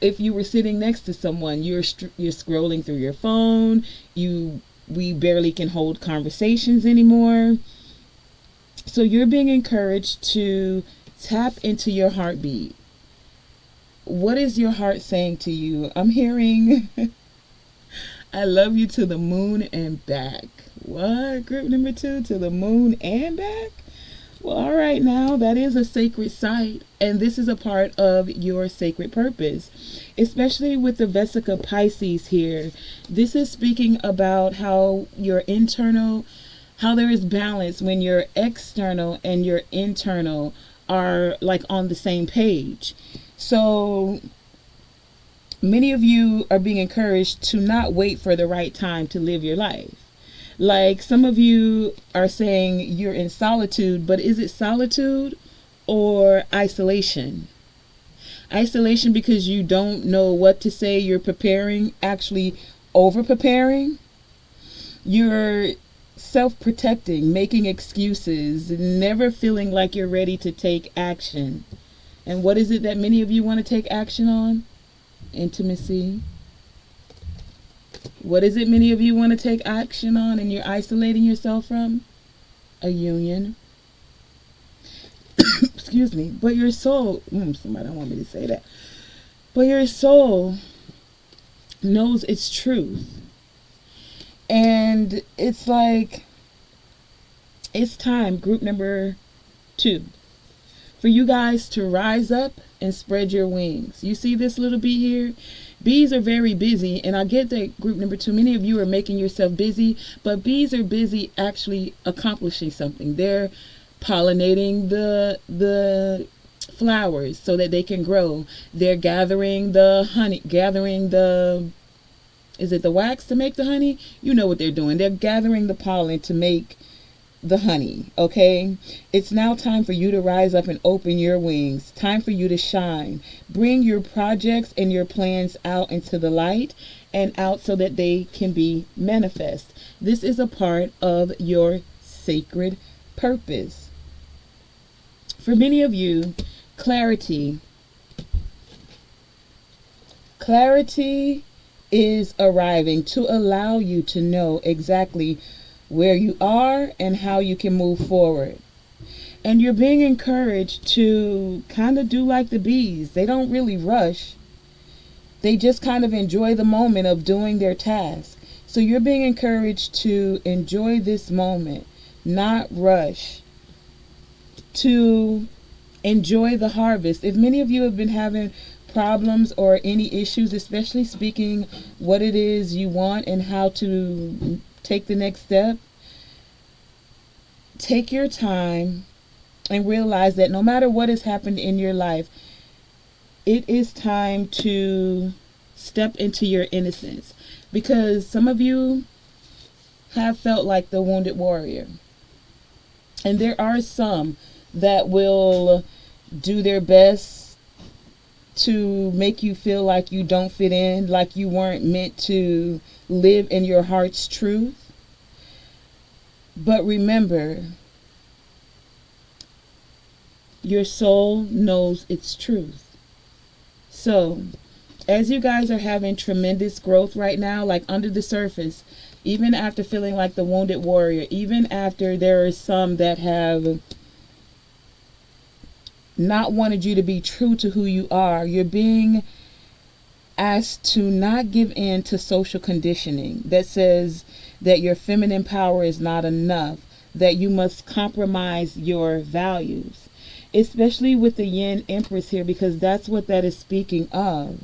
If you were sitting next to someone, you're scrolling through your phone. We barely can hold conversations anymore. So you're being encouraged to tap into your heartbeat. What is your heart saying to you? I'm hearing, I love you to the moon and back. What? Group number 2, to the moon and back? Well, all right, now that is a sacred site, and this is a part of your sacred purpose, especially with the Vesica Pisces here. This is speaking about how your internal, how there is balance when your external and your internal are like on the same page. So many of you are being encouraged to not wait for the right time to live your life. Like some of you are saying you're in solitude, but is it solitude or isolation? Isolation because you don't know what to say, you're preparing, actually over preparing. You're self-protecting, making excuses, never feeling like you're ready to take action. And what is it that many of you want to take action on? Intimacy. What is it many of you want to take action on and you're isolating yourself from? A union. Excuse me. But your soul, somebody don't want me to say that. But your soul knows its truth. And it's like, it's time, group number 2, for you guys to rise up and spread your wings. You see this little bee here? Bees are very busy, and I get that group number 2, many of you are making yourself busy, but bees are busy actually accomplishing something. They're pollinating the flowers so that they can grow. They're gathering the honey, is it the wax to make the honey? You know what they're doing. They're gathering the pollen to make the honey, okay? It's now time for you to rise up and open your wings. Time for you to shine. Bring your projects and your plans out into the light and out so that they can be manifest. This is a part of your sacred purpose. For many of you, clarity is arriving to allow you to know exactly where you are and how you can move forward. And you're being encouraged to kind of do like the bees. They don't really rush. They just kind of enjoy the moment of doing their task. So you're being encouraged to enjoy this moment, not rush, to enjoy the harvest. If many of you have been having problems or any issues, especially speaking what it is you want and how to take the next step, take your time and realize that no matter what has happened in your life, it is time to step into your innocence. Because some of you have felt like the wounded warrior, and there are some that will do their best to make you feel like you don't fit in, like you weren't meant to live in your heart's truth. But remember, your soul knows its truth. So, as you guys are having tremendous growth right now, like under the surface, even after feeling like the wounded warrior, even after there are some that have not wanted you to be true to who you are, you're being asked to not give in to social conditioning that says that your feminine power is not enough, that you must compromise your values, especially with the Yin Empress here, because that's what that is speaking of.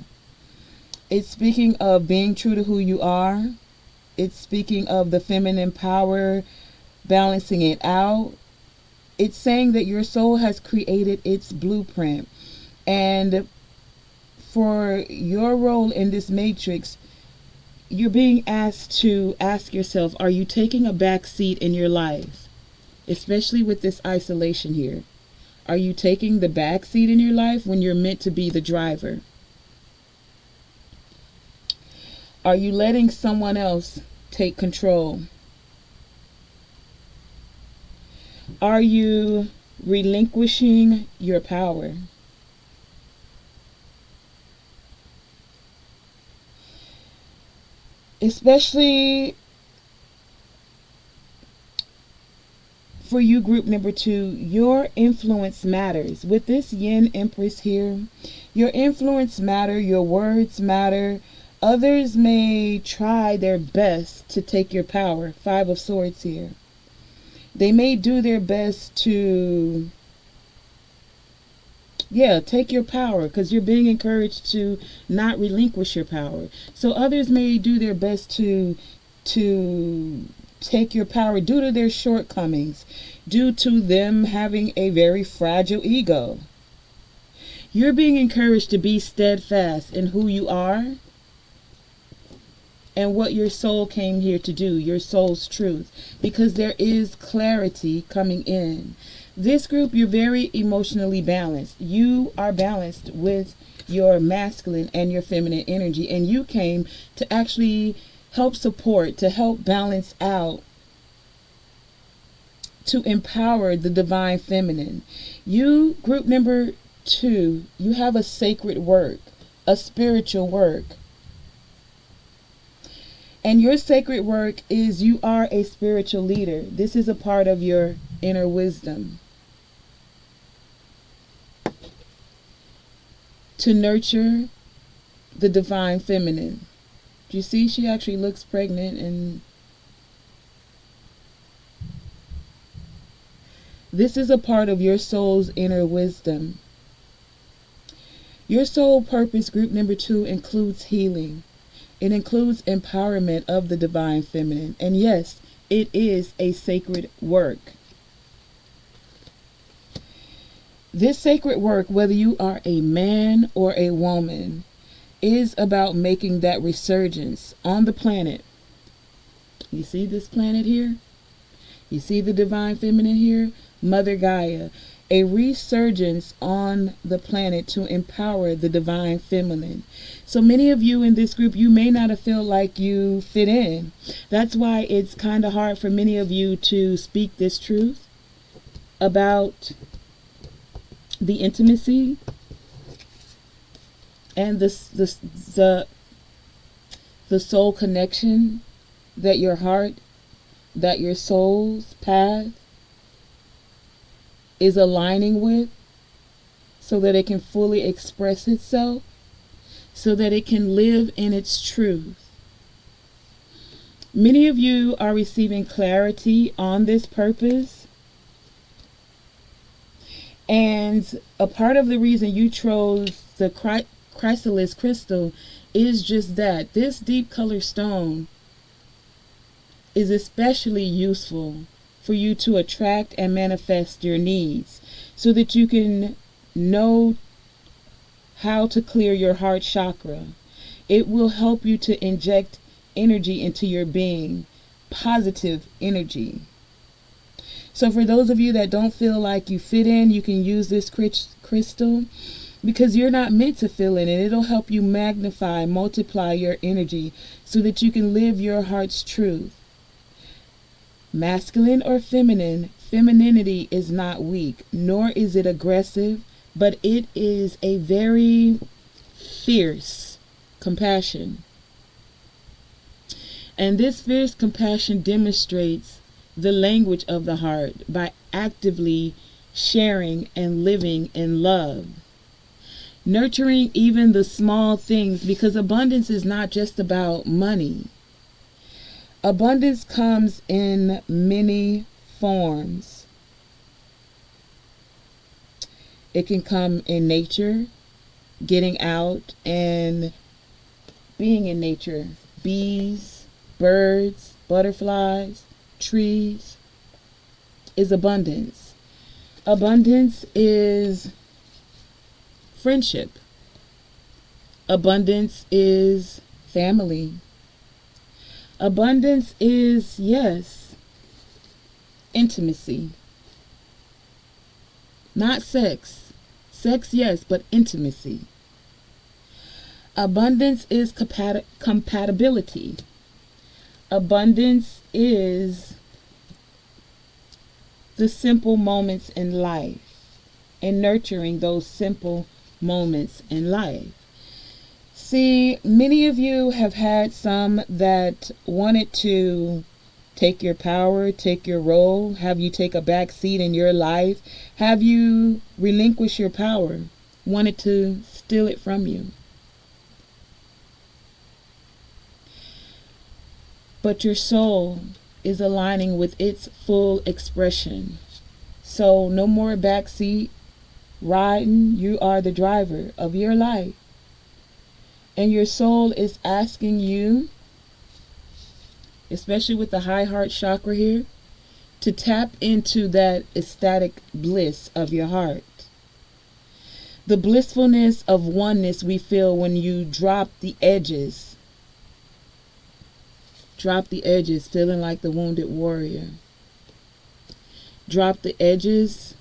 It's speaking of being true to who you are. It's speaking of the feminine power, balancing it out. It's saying that your soul has created its blueprint. And for your role in this matrix, you're being asked to ask yourself, are you taking a back seat in your life? Especially with this isolation here. Are you taking the back seat in your life when you're meant to be the driver? Are you letting someone else take control? Are you relinquishing your power? Especially for you, group number 2, your influence matters. With this Yin Empress here, your influence matter, your words matter. Others may try their best to take your power. 5 of Swords here. They may do their best to, take your power, because you're being encouraged to not relinquish your power. So others may do their best to take your power due to their shortcomings. due to them having a very fragile ego. You're being encouraged to be steadfast in who you are and what your soul came here to do, your soul's truth, because there is clarity coming in. This group, you're very emotionally balanced. You are balanced with your masculine and your feminine energy, and you came to actually help support, to help balance out, to empower the divine feminine. You, group number 2, you have a sacred work, a spiritual work. And your sacred work is you are a spiritual leader. This is a part of your inner wisdom. To nurture the divine feminine. Do you see she actually looks pregnant? And this is a part of your soul's inner wisdom. Your soul purpose, group number 2, includes healing. It includes empowerment of the divine feminine. And yes, it is a sacred work. This sacred work, whether you are a man or a woman, is about making that resurgence on the planet. You see this planet here? You see the divine feminine here? Mother Gaia. A resurgence on the planet to empower the divine feminine. So many of you in this group, you may not have felt like you fit in. That's why it's kind of hard for many of you to speak this truth about the intimacy and the soul connection that your heart, that your soul's path is aligning with, so that it can fully express itself, so that it can live in its truth. Many of you are receiving clarity on this purpose. And a part of the reason you chose the chrysalis crystal is just that. This deep color stone is especially useful for you to attract and manifest your needs, so that you can know how to clear your heart chakra. It will help you to inject energy into your being, positive energy. So for those of you that don't feel like you fit in, you can use this crystal, because you're not meant to fill in, and it'll help you magnify, multiply your energy so that you can live your heart's truth. Masculine or feminine, femininity is not weak, nor is it aggressive, but it is a very fierce compassion. And this fierce compassion demonstrates the language of the heart by actively sharing and living in love. Nurturing even the small things, because abundance is not just about money. Abundance comes in many forms. It can come in nature, getting out and being in nature. Bees, birds, butterflies, trees is abundance. Abundance is friendship. Abundance is family. Abundance is, yes, intimacy. Not sex. Sex, yes, but intimacy. Abundance is compatibility. Abundance is the simple moments in life and nurturing those simple moments in life. See, many of you have had some that wanted to take your power, take your role, have you take a back seat in your life, have you relinquish your power, wanted to steal it from you. But your soul is aligning with its full expression. So no more backseat riding. You are the driver of your life. And your soul is asking you, especially with the high heart chakra here, to tap into that ecstatic bliss of your heart. The blissfulness of oneness we feel when you drop the edges. Drop the edges, feeling like the wounded warrior. Drop the edges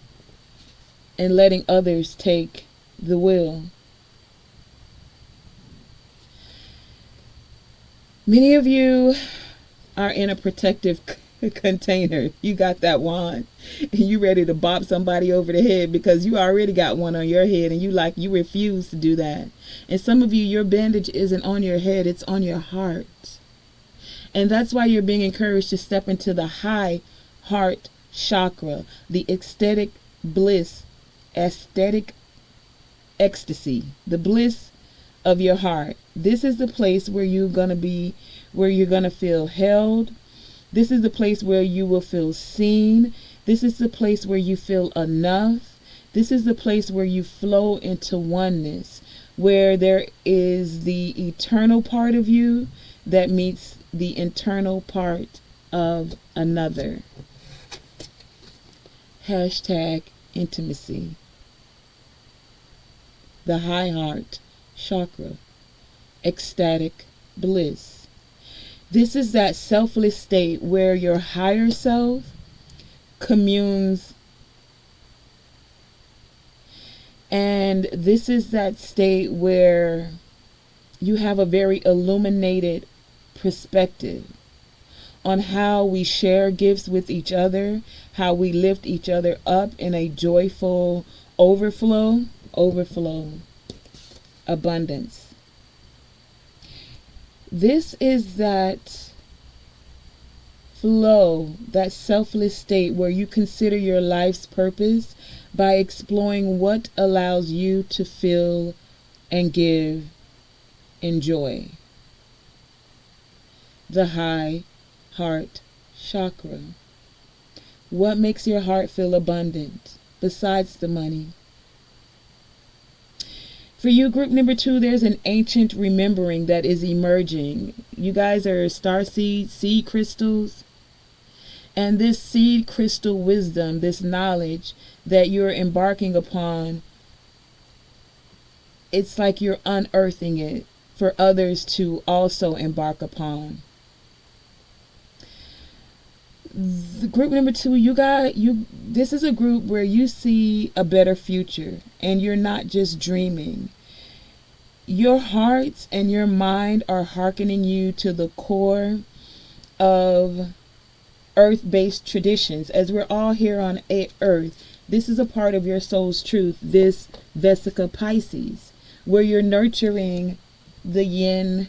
and letting others take the wheel. Many of you are in a protective container. You got that wand and you ready to bop somebody over the head because you already got one on your head and you refuse to do that. And some of you, your bandage isn't on your head, it's on your heart. And that's why you're being encouraged to step into the high heart chakra, the ecstatic bliss, aesthetic ecstasy, the bliss of your heart. This is the place where you're going to feel held. This is the place where you will feel seen. This is the place where you feel enough. This is the place where you flow into oneness, where there is the eternal part of you that meets the internal part of another. Hashtag intimacy. The high heart chakra. Ecstatic bliss. This is that selfless state where your higher self communes. And this is that state where you have a very illuminated perspective on how we share gifts with each other, how we lift each other up in a joyful overflow, abundance. This is that flow, that selfless state where you consider your life's purpose by exploring what allows you to feel and give and joy. The high heart chakra. What makes your heart feel abundant besides the money? For you, group number 2, there's an ancient remembering that is emerging. You guys are star seed crystals. And this seed crystal wisdom, this knowledge that you're embarking upon, it's like you're unearthing it for others to also embark upon. The group number 2, this is a group where you see a better future and you're not just dreaming. Your hearts and your mind are hearkening you to the core of earth-based traditions. As we're all here on earth, this is a part of your soul's truth, this Vesica Pisces, where you're nurturing the yin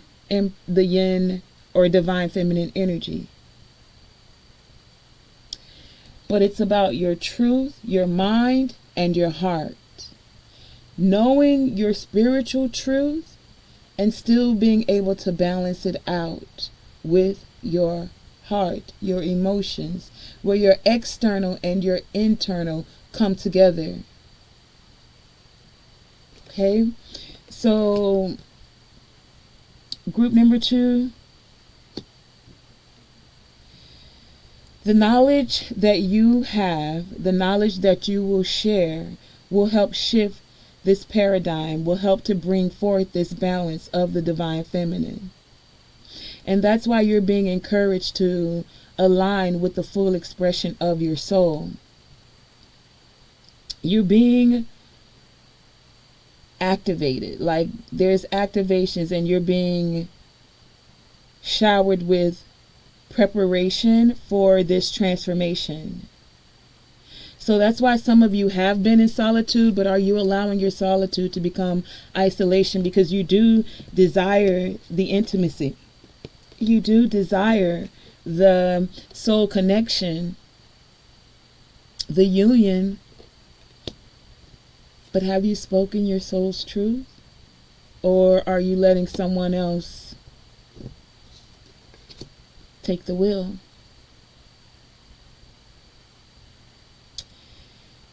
or divine feminine energy. But it's about your truth, your mind, and your heart. Knowing your spiritual truth and still being able to balance it out with your heart, your emotions, where your external and your internal come together. Okay? So, group number 2, the knowledge that you have, the knowledge that you will share, will help shift this paradigm, will help to bring forth this balance of the divine feminine. And that's why you're being encouraged to align with the full expression of your soul. You're being activated, like there's activations, and you're being showered with preparation for this transformation. So that's why some of you have been in solitude, but are you allowing your solitude to become isolation? Because you do desire the intimacy. You do desire the soul connection, the union. But have you spoken your soul's truth? Or are you letting someone else take the wheel?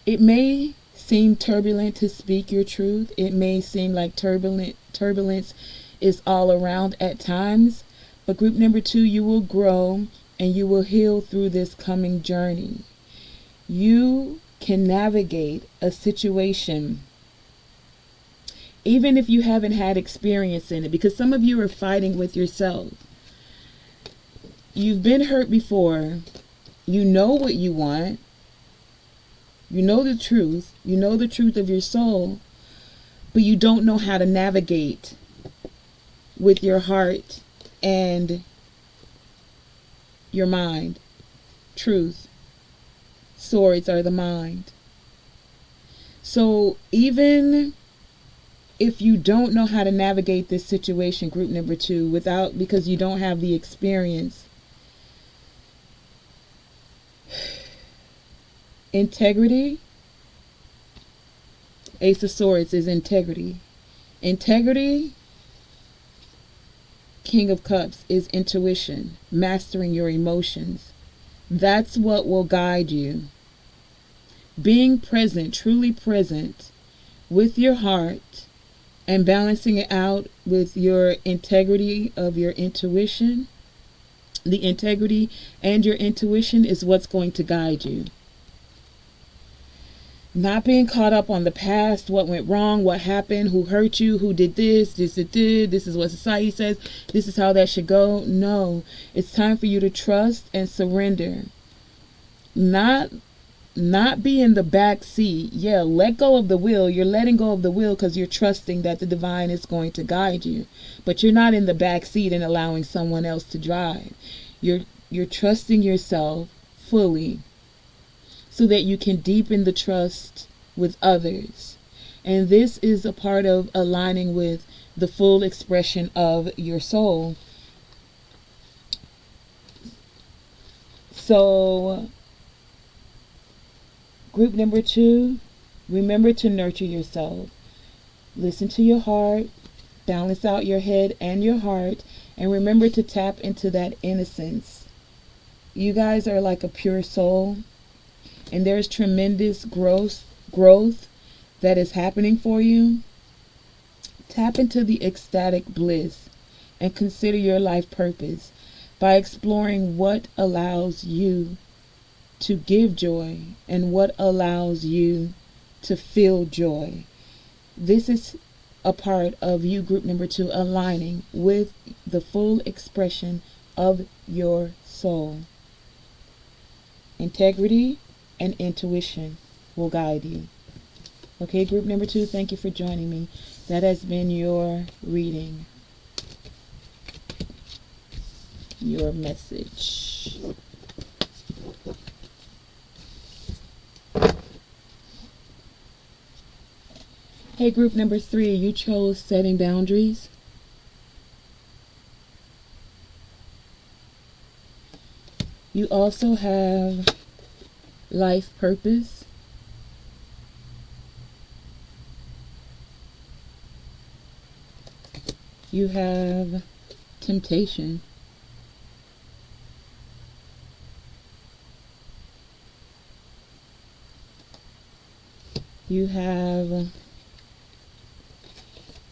It may seem turbulent to speak your truth. It may seem like turbulence is all around at times. But group number 2, you will grow and you will heal through this coming journey. You can navigate a situation even if you haven't had experience in it, because some of you are fighting with yourself. You've been hurt before. You know what you want. You know the truth. You know the truth of your soul, but you don't know how to navigate with your heart and your mind. Truth. Swords are the mind. So even if you don't know how to navigate this situation, group number 2, because you don't have the experience, integrity, Ace of Swords is integrity. Integrity, King of Cups, is intuition, mastering your emotions. That's what will guide you. Being present, truly present with your heart, and balancing it out with your integrity of your intuition. The integrity and your intuition is what's going to guide you. Not being caught up on the past, what went wrong, what happened, who hurt you, who did this is what society says, this is how that should go. No, it's time for you to trust and surrender. Not be in the back seat. Yeah, let go of the wheel. You're letting go of the wheel because you're trusting that the divine is going to guide you. But you're not in the back seat and allowing someone else to drive. You're trusting yourself fully so that you can deepen the trust with others. And this is a part of aligning with the full expression of your soul. So group number 2, remember to nurture yourself. Listen to your heart, balance out your head and your heart, and remember to tap into that innocence. You guys are like a pure soul, and there's tremendous growth that is happening for you. Tap into the ecstatic bliss and consider your life purpose by exploring what allows you to give joy and what allows you to feel joy. This is a part of you, group number 2, aligning with the full expression of your soul. Integrity and intuition will guide you. Okay, group number 2, thank you for joining me. That has been your reading, your message. Hey, group number 3, you chose setting boundaries. You also have life purpose. You have temptation. You have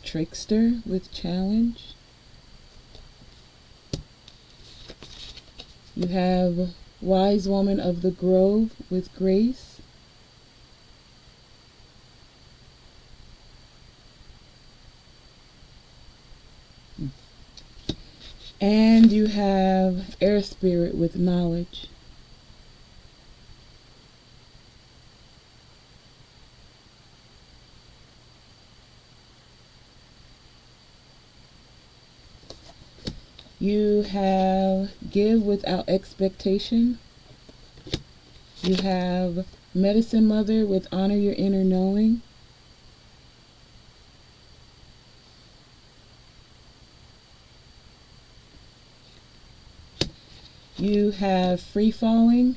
trickster with challenge. You have wise woman of the grove with grace. And you have air spirit with knowledge. You have give without expectation. You have medicine mother with honor your inner knowing. You have free falling.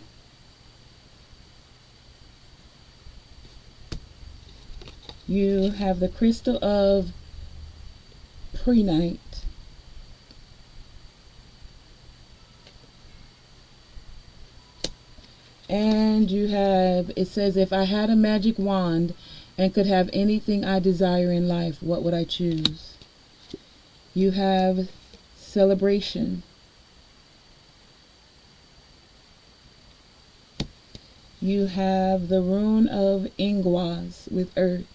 You have the crystal of prehnite. And you have, it says, if I had a magic wand and could have anything I desire in life, what would I choose? You have celebration. You have the rune of Ingwas with earth.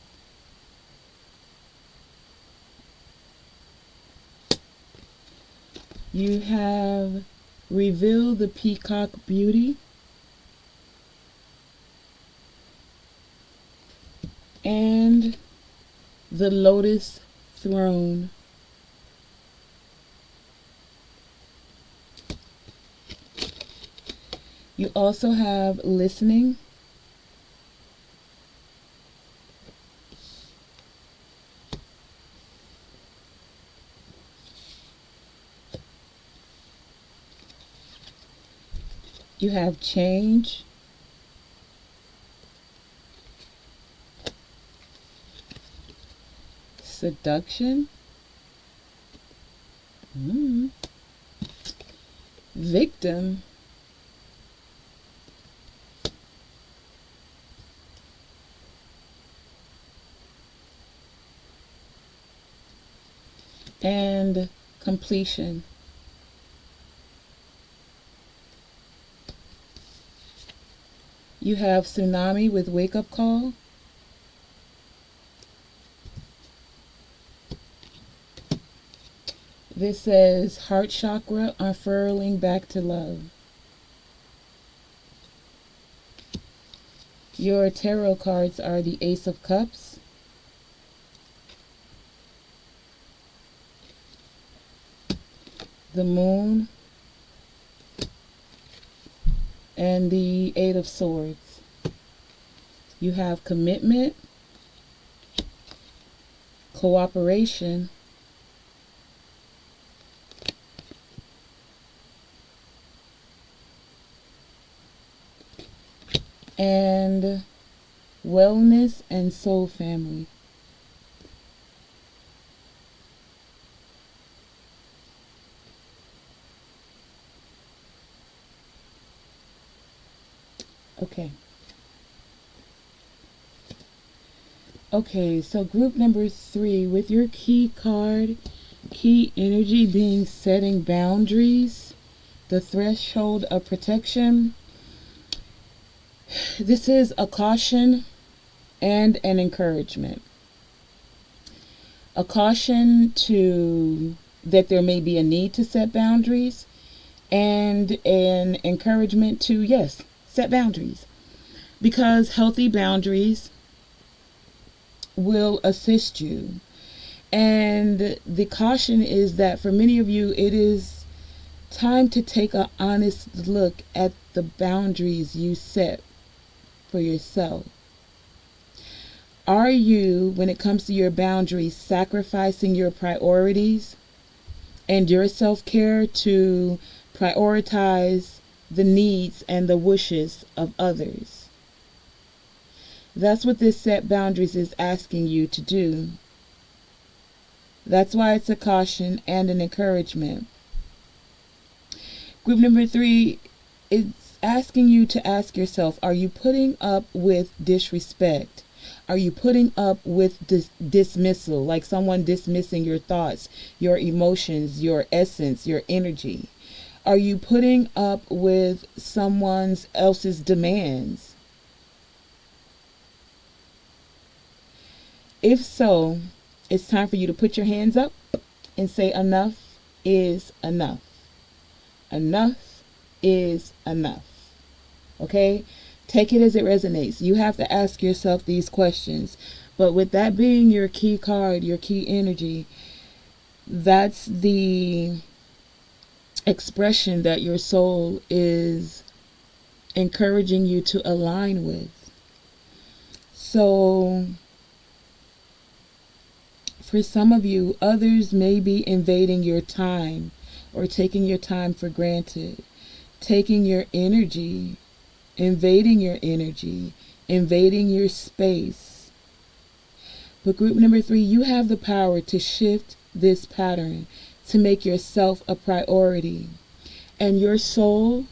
You have reveal the peacock beauty. And the lotus throne. You also have listening. You have change. Seduction. Victim. And completion. You have tsunami with wake up call. This says heart chakra unfurling back to love. Your tarot cards are the Ace of Cups, the Moon, and the Eight of Swords. You have commitment, cooperation, and wellness and soul family. Okay, so group number 3, with your key card, key energy being setting boundaries, the threshold of protection. This is a caution and an encouragement. A caution to that there may be a need to set boundaries, and an encouragement to, yes, set boundaries. Because healthy boundaries will assist you. And the caution is that for many of you, it is time to take an honest look at the boundaries you set for yourself. Are you, when it comes to your boundaries, sacrificing your priorities and your self-care to prioritize the needs and the wishes of others? That's what this set boundaries is asking you to do. That's why it's a caution and an encouragement. Group number 3 is asking you to ask yourself, are you putting up with disrespect? Are you putting up with dismissal, like someone dismissing your thoughts, your emotions, your essence, your energy? Are you putting up with someone else's demands? If so, it's time for you to put your hands up and say enough is enough. Enough is enough. Okay? Take it as it resonates. You have to ask yourself these questions. But with that being your key card, your key energy, that's the expression that your soul is encouraging you to align with. So for some of you, others may be invading your time or taking your time for granted, taking your energy, invading your energy, invading your space. But group number 3, you have the power to shift this pattern, to make yourself a priority. And your soul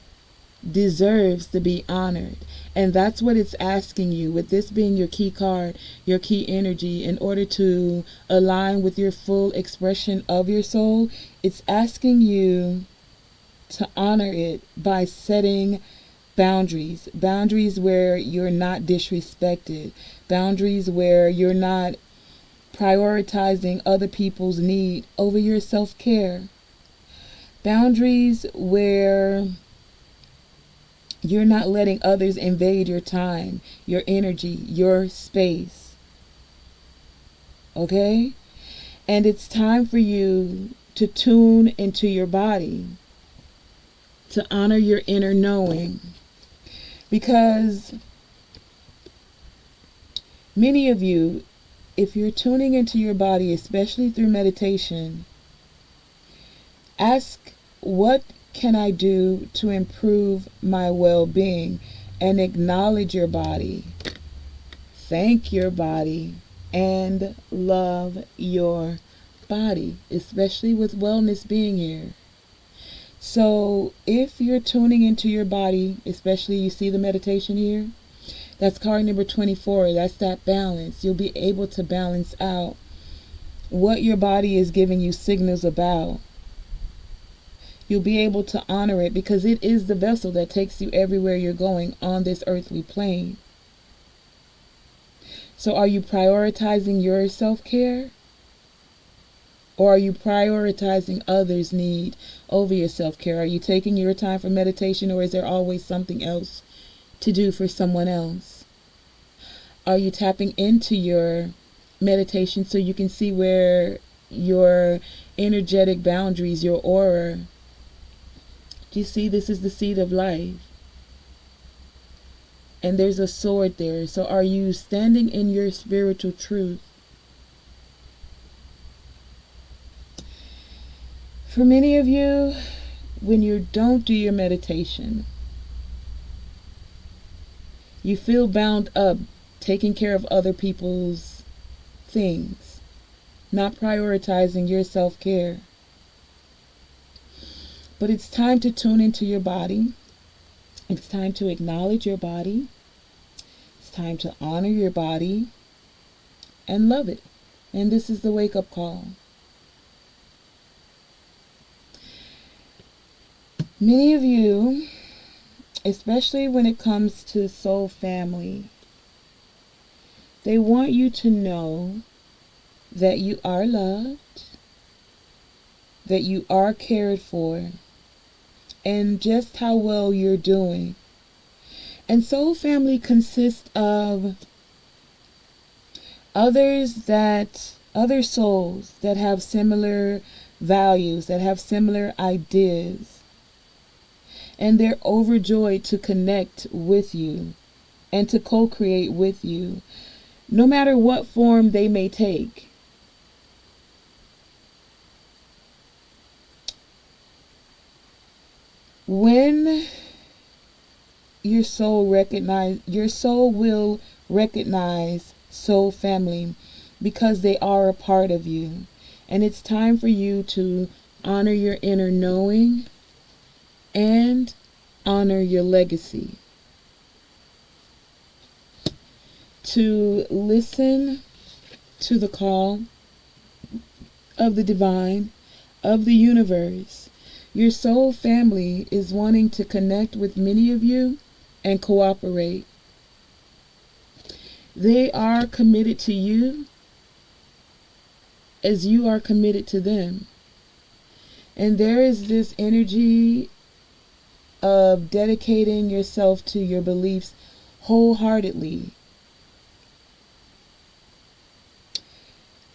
deserves to be honored. And that's what it's asking you, with this being your key card, your key energy, in order to align with your full expression of your soul. It's asking you to honor it by setting Boundaries. Boundaries where you're not disrespected. Boundaries where you're not prioritizing other people's need over your self-care. Boundaries where you're not letting others invade your time, your energy, your space. Okay? And it's time for you to tune into your body, to honor your inner knowing. Because many of you, if you're tuning into your body, especially through meditation, ask, what can I do to improve my well-being? And acknowledge your body. Thank your body. And love your body, especially with wellness being here. So if you're tuning into your body, especially you see the meditation here, that's card number 24. That's that balance. You'll be able to balance out what your body is giving you signals about. You'll be able to honor it because it is the vessel that takes you everywhere you're going on this earthly plane. So are you prioritizing your self-care? Or are you prioritizing others' need over your self-care? Are you taking your time for meditation, or is there always something else to do for someone else? Are you tapping into your meditation so you can see where your energetic boundaries, your aura? Do you see this is the seed of life? And there's a sword there. So are you standing in your spiritual truth? For many of you, when you don't do your meditation, you feel bound up taking care of other people's things, not prioritizing your self-care. But it's time to tune into your body. It's time to acknowledge your body. It's time to honor your body and love it. And this is the wake-up call. Many of you, especially when it comes to soul family, they want you to know that you are loved, that you are cared for, and just how well you're doing. And soul family consists of other souls that have similar values, that have similar ideas. And they're overjoyed to connect with you and to co-create with you, no matter what form they may take. When your soul will recognize soul family because they are a part of you. And it's time for you to honor your inner knowing and honor your legacy. To listen to the call of the divine, of the universe. Your soul family is wanting to connect with many of you and cooperate. They are committed to you as you are committed to them. And there is this energy of dedicating yourself to your beliefs wholeheartedly.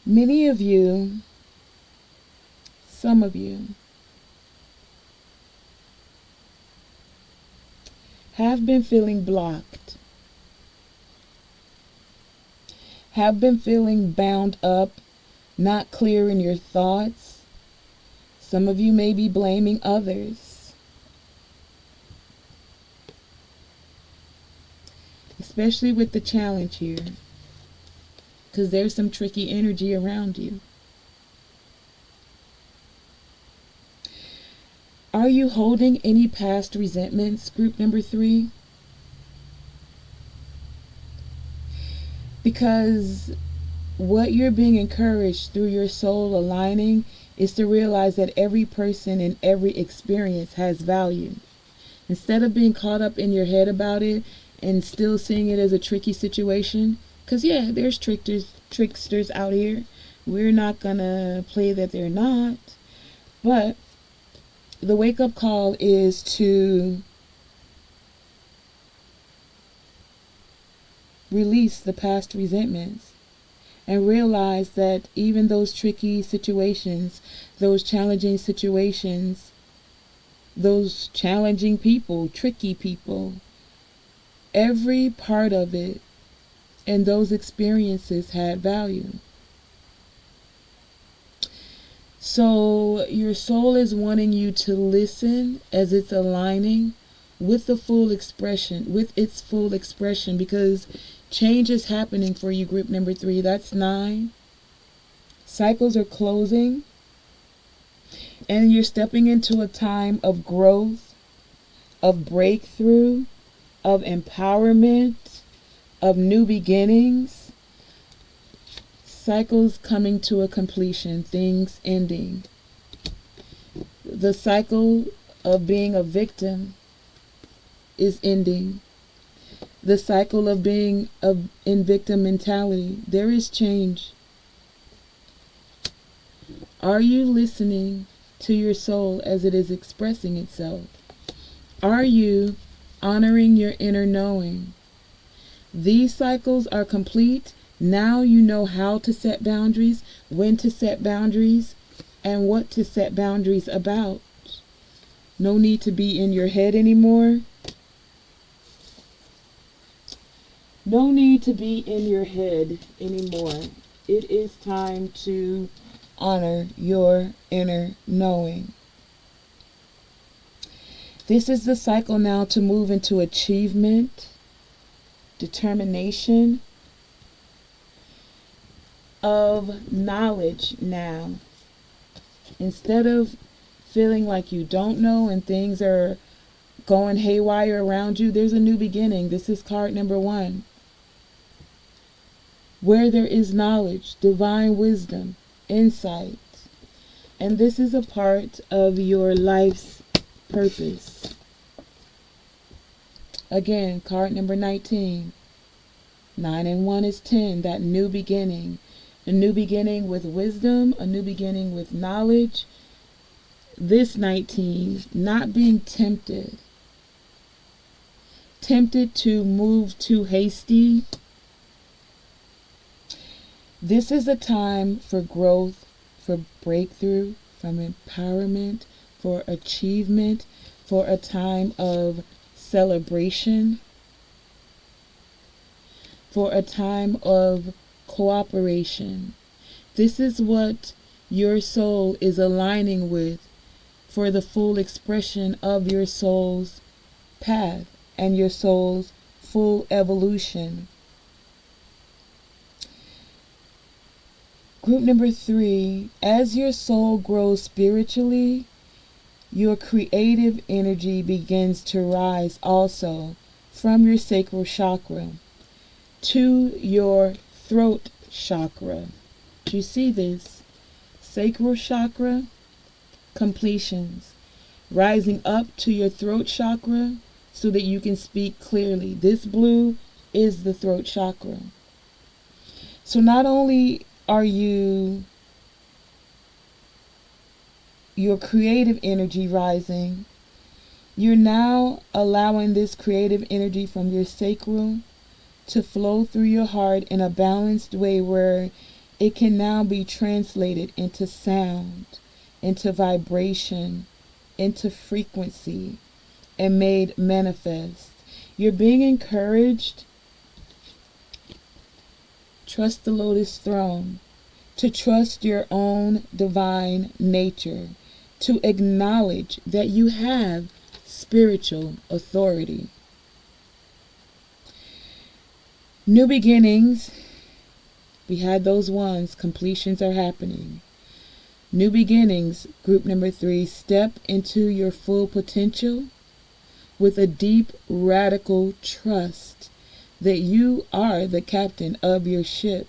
Many of you, some of you, have been feeling blocked, have been feeling bound up, not clear in your thoughts. Some of you may be blaming others. Especially with the challenge here, because there's some tricky energy around you. Are you holding any past resentments, group number 3? Because what you're being encouraged through your soul aligning is to realize that every person and every experience has value. Instead of being caught up in your head about it and still seeing it as a tricky situation, because yeah, there's tricksters out here. We're not gonna play that they're not. But the wake-up call is to release the past resentments and realize that even those tricky situations, those challenging situations, those challenging people, tricky people, every part of it and those experiences had value. So your soul is wanting you to listen as it's aligning with the full expression, with its full expression, because change is happening for you, group number 3. That's 9. Cycles are closing, and you're stepping into a time of growth, of breakthrough, of empowerment, of new beginnings. Cycles coming to a completion, things ending. The cycle of being a victim is ending. The cycle of being in victim mentality, there is change. Are you listening to your soul as it is expressing itself? Are you honoring your inner knowing? These cycles are complete. Now you know how to set boundaries, when to set boundaries, and what to set boundaries about. No need to be in your head anymore. No need to be in your head anymore. It is time to honor your inner knowing. This is the cycle now to move into achievement, determination, of knowledge now. Instead of feeling like you don't know and things are going haywire around you, there's a new beginning. This is card number 1. Where there is knowledge, divine wisdom, insight. And this is a part of your life's purpose. Again, card number 19. 9 and 1 is 10, that new beginning. A new beginning with wisdom, a new beginning with knowledge. This 19, not being tempted. Tempted to move too hasty. This is a time for growth, for breakthrough, from empowerment, for achievement, for a time of celebration, for a time of cooperation. This is what your soul is aligning with for the full expression of your soul's path and your soul's full evolution. Group number 3, as your soul grows spiritually, your creative energy begins to rise also from your sacral chakra to your throat chakra. Do you see this? Sacral chakra, completions. Rising up to your throat chakra so that you can speak clearly. This blue is the throat chakra. So not only are your creative energy rising, you're now allowing this creative energy from your sacral to flow through your heart in a balanced way where it can now be translated into sound, into vibration, into frequency, and made manifest. You're being encouraged. Trust the lotus throne, to trust your own divine nature, to acknowledge that you have spiritual authority. New beginnings, we had those ones, completions are happening. New beginnings, group number 3, step into your full potential with a deep, radical trust that you are the captain of your ship.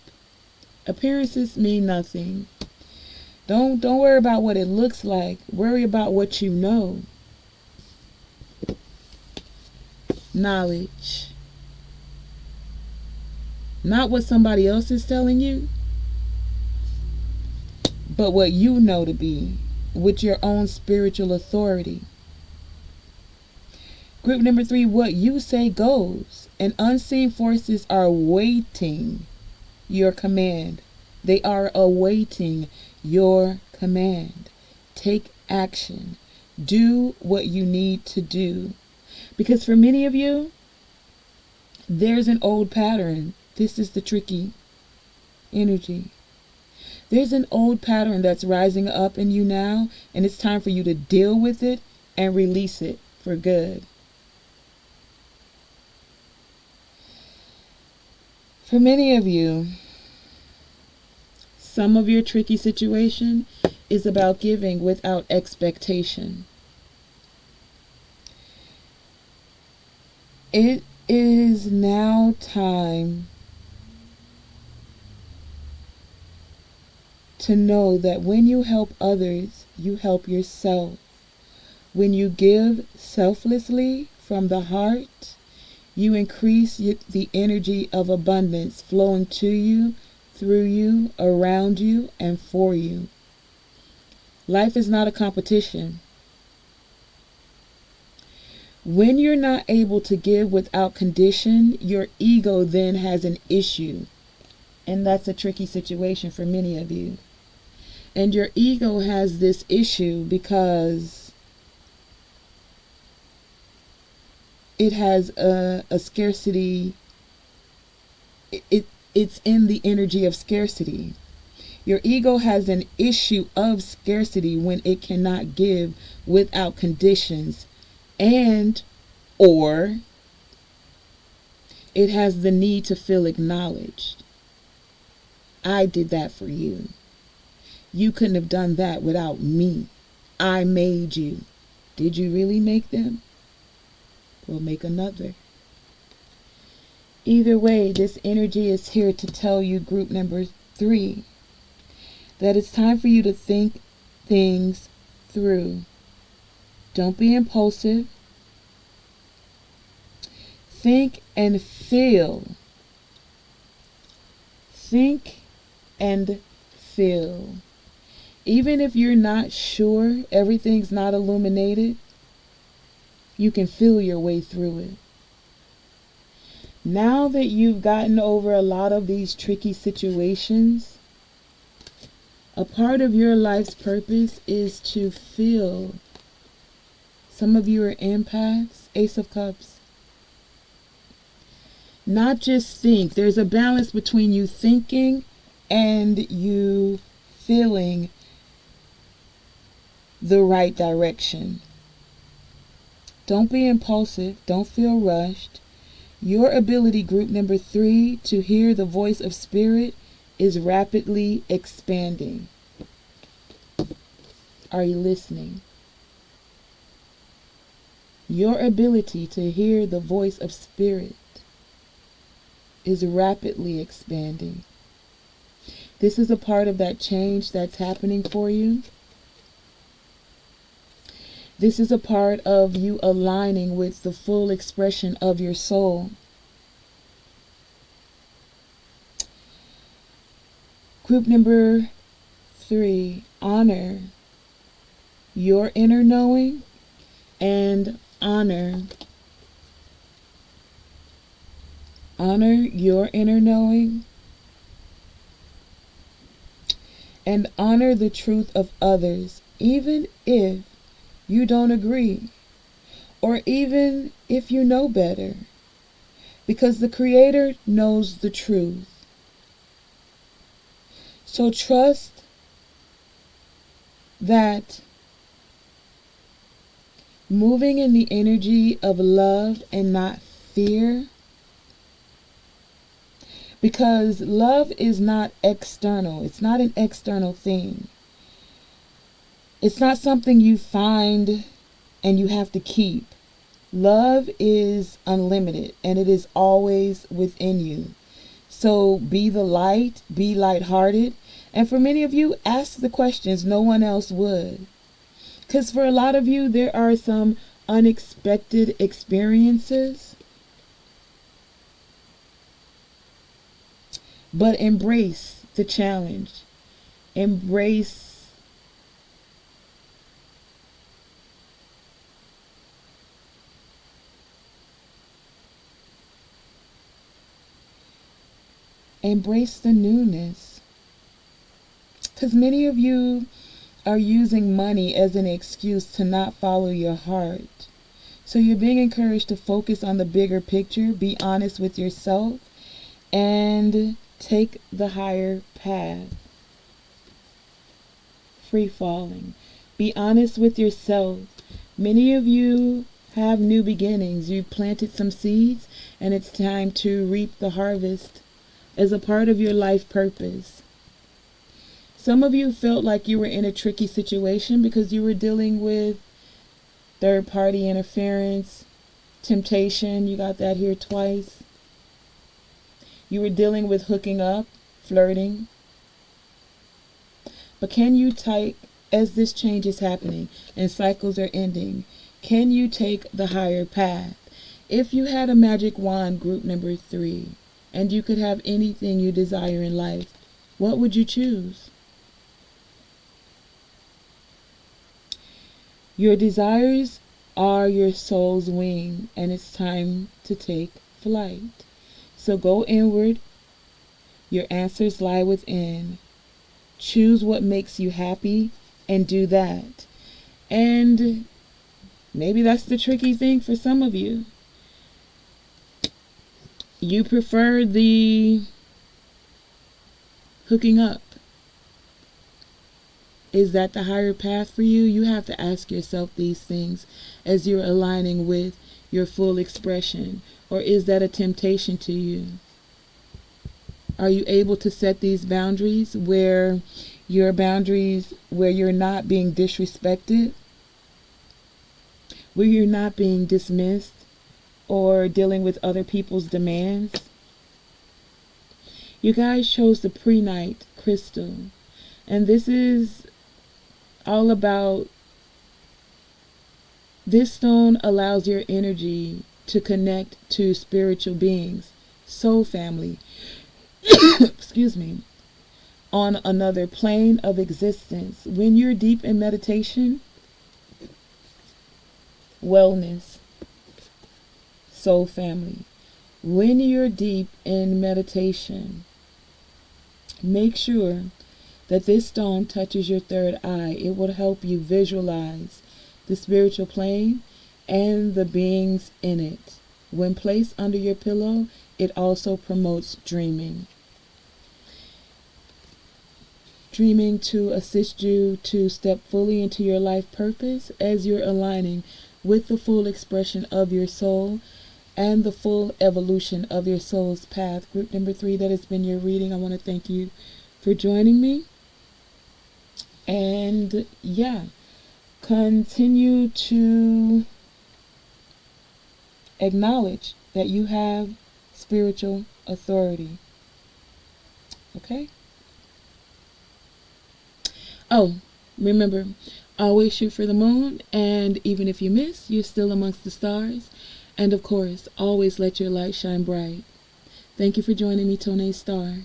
Appearances mean nothing. Don't worry about what it looks like. Worry about what you know. knowledge. Not what somebody else is telling you, but what you know to be, with your own spiritual authority. Group number 3, what you say goes, and unseen forces are waiting your command. They are awaiting your command. Take action. Do what you need to do. Because for many of you, there's an old pattern. This is the tricky energy. There's an old pattern that's rising up in you now, and it's time for you to deal with it and release it for good. For many of you, some of your tricky situation is about giving without expectation. It is now time to know that when you help others, you help yourself. When you give selflessly from the heart, you increase the energy of abundance flowing to you, through you, around you, and for you. Life is not a competition. When you're not able to give without condition, your ego then has an issue. And that's a tricky situation for many of you. And your ego has this issue because it has a scarcity. It's in the energy of scarcity. Your ego has an issue of scarcity when it cannot give without conditions, and or it has the need to feel acknowledged. I did that for you. You couldn't have done that without me. I made you. Did you really make them? We'll make another. Either way, this energy is here to tell you, group number 3, that it's time for you to think things through. Don't be impulsive. Think and feel. Think and feel. Even if you're not sure, everything's not illuminated, you can feel your way through it. Now that you've gotten over a lot of these tricky situations, a part of your life's purpose is to feel. Some of you are empaths, Ace of Cups. Not just think. There's a balance between you thinking and you feeling the right direction. Don't be impulsive. Don't feel rushed. Your ability, group number 3, to hear the voice of spirit is rapidly expanding. Are you listening? Your ability to hear the voice of spirit is rapidly expanding. This is a part of that change that's happening for you. This is a part of you aligning with the full expression of your soul. Group number 3, honor your inner knowing and honor your inner knowing and honor the truth of others, even if you don't agree, or even if you know better, because the Creator knows the truth. So trust that moving in the energy of love and not fear, because love is not external. It's not an external thing. It's not something you find and you have to keep. Love is unlimited and it is always within you. So be the light, be lighthearted. And for many of you, ask the questions no one else would. Because for a lot of you, there are some unexpected experiences But embrace the challenge. Embrace the newness. Because many of you are using money as an excuse to not follow your heart. So you're being encouraged to focus on the bigger picture, be honest with yourself, and take the higher path. Free falling. Be honest with yourself. Many of you have new beginnings. You've planted some seeds, and it's time to reap the harvest as a part of your life purpose. Some of you felt like you were in a tricky situation because you were dealing with third-party interference, temptation. You got that here twice. You were dealing with hooking up, flirting. But can you take, as this change is happening and cycles are ending, can you take the higher path? If you had a magic wand, group number 3, and you could have anything you desire in life, what would you choose? Your desires are your soul's wing, and it's time to take flight. So go inward. Your answers lie within. Choose what makes you happy and do that. And maybe that's the tricky thing for some of you. You prefer the hooking up. Is that the higher path for you? You have to ask yourself these things as you're aligning with your full expression. Or is that a temptation to you? Are you able to set these boundaries where you're not being disrespected, where you're not being dismissed or dealing with other people's demands? You guys chose the prehnite crystal, and this is all about, this stone allows your energy to connect to spiritual beings, soul family, excuse me, on another plane of existence. When you're deep in meditation, wellness, soul family. When you're deep in meditation, make sure that this stone touches your third eye. It will help you visualize the spiritual plane and the beings in it. When placed under your pillow, it also promotes dreaming. Dreaming to assist you to step fully into your life purpose as you're aligning with the full expression of your soul and the full evolution of your soul's path. Group number 3, that has been your reading. I want to thank you for joining me. And yeah, continue to acknowledge that you have spiritual authority. Okay? Oh, remember, always shoot for the moon, and even if you miss, you're still amongst the stars. And of course, always let your light shine bright. Thank you for joining me, Tonae Star.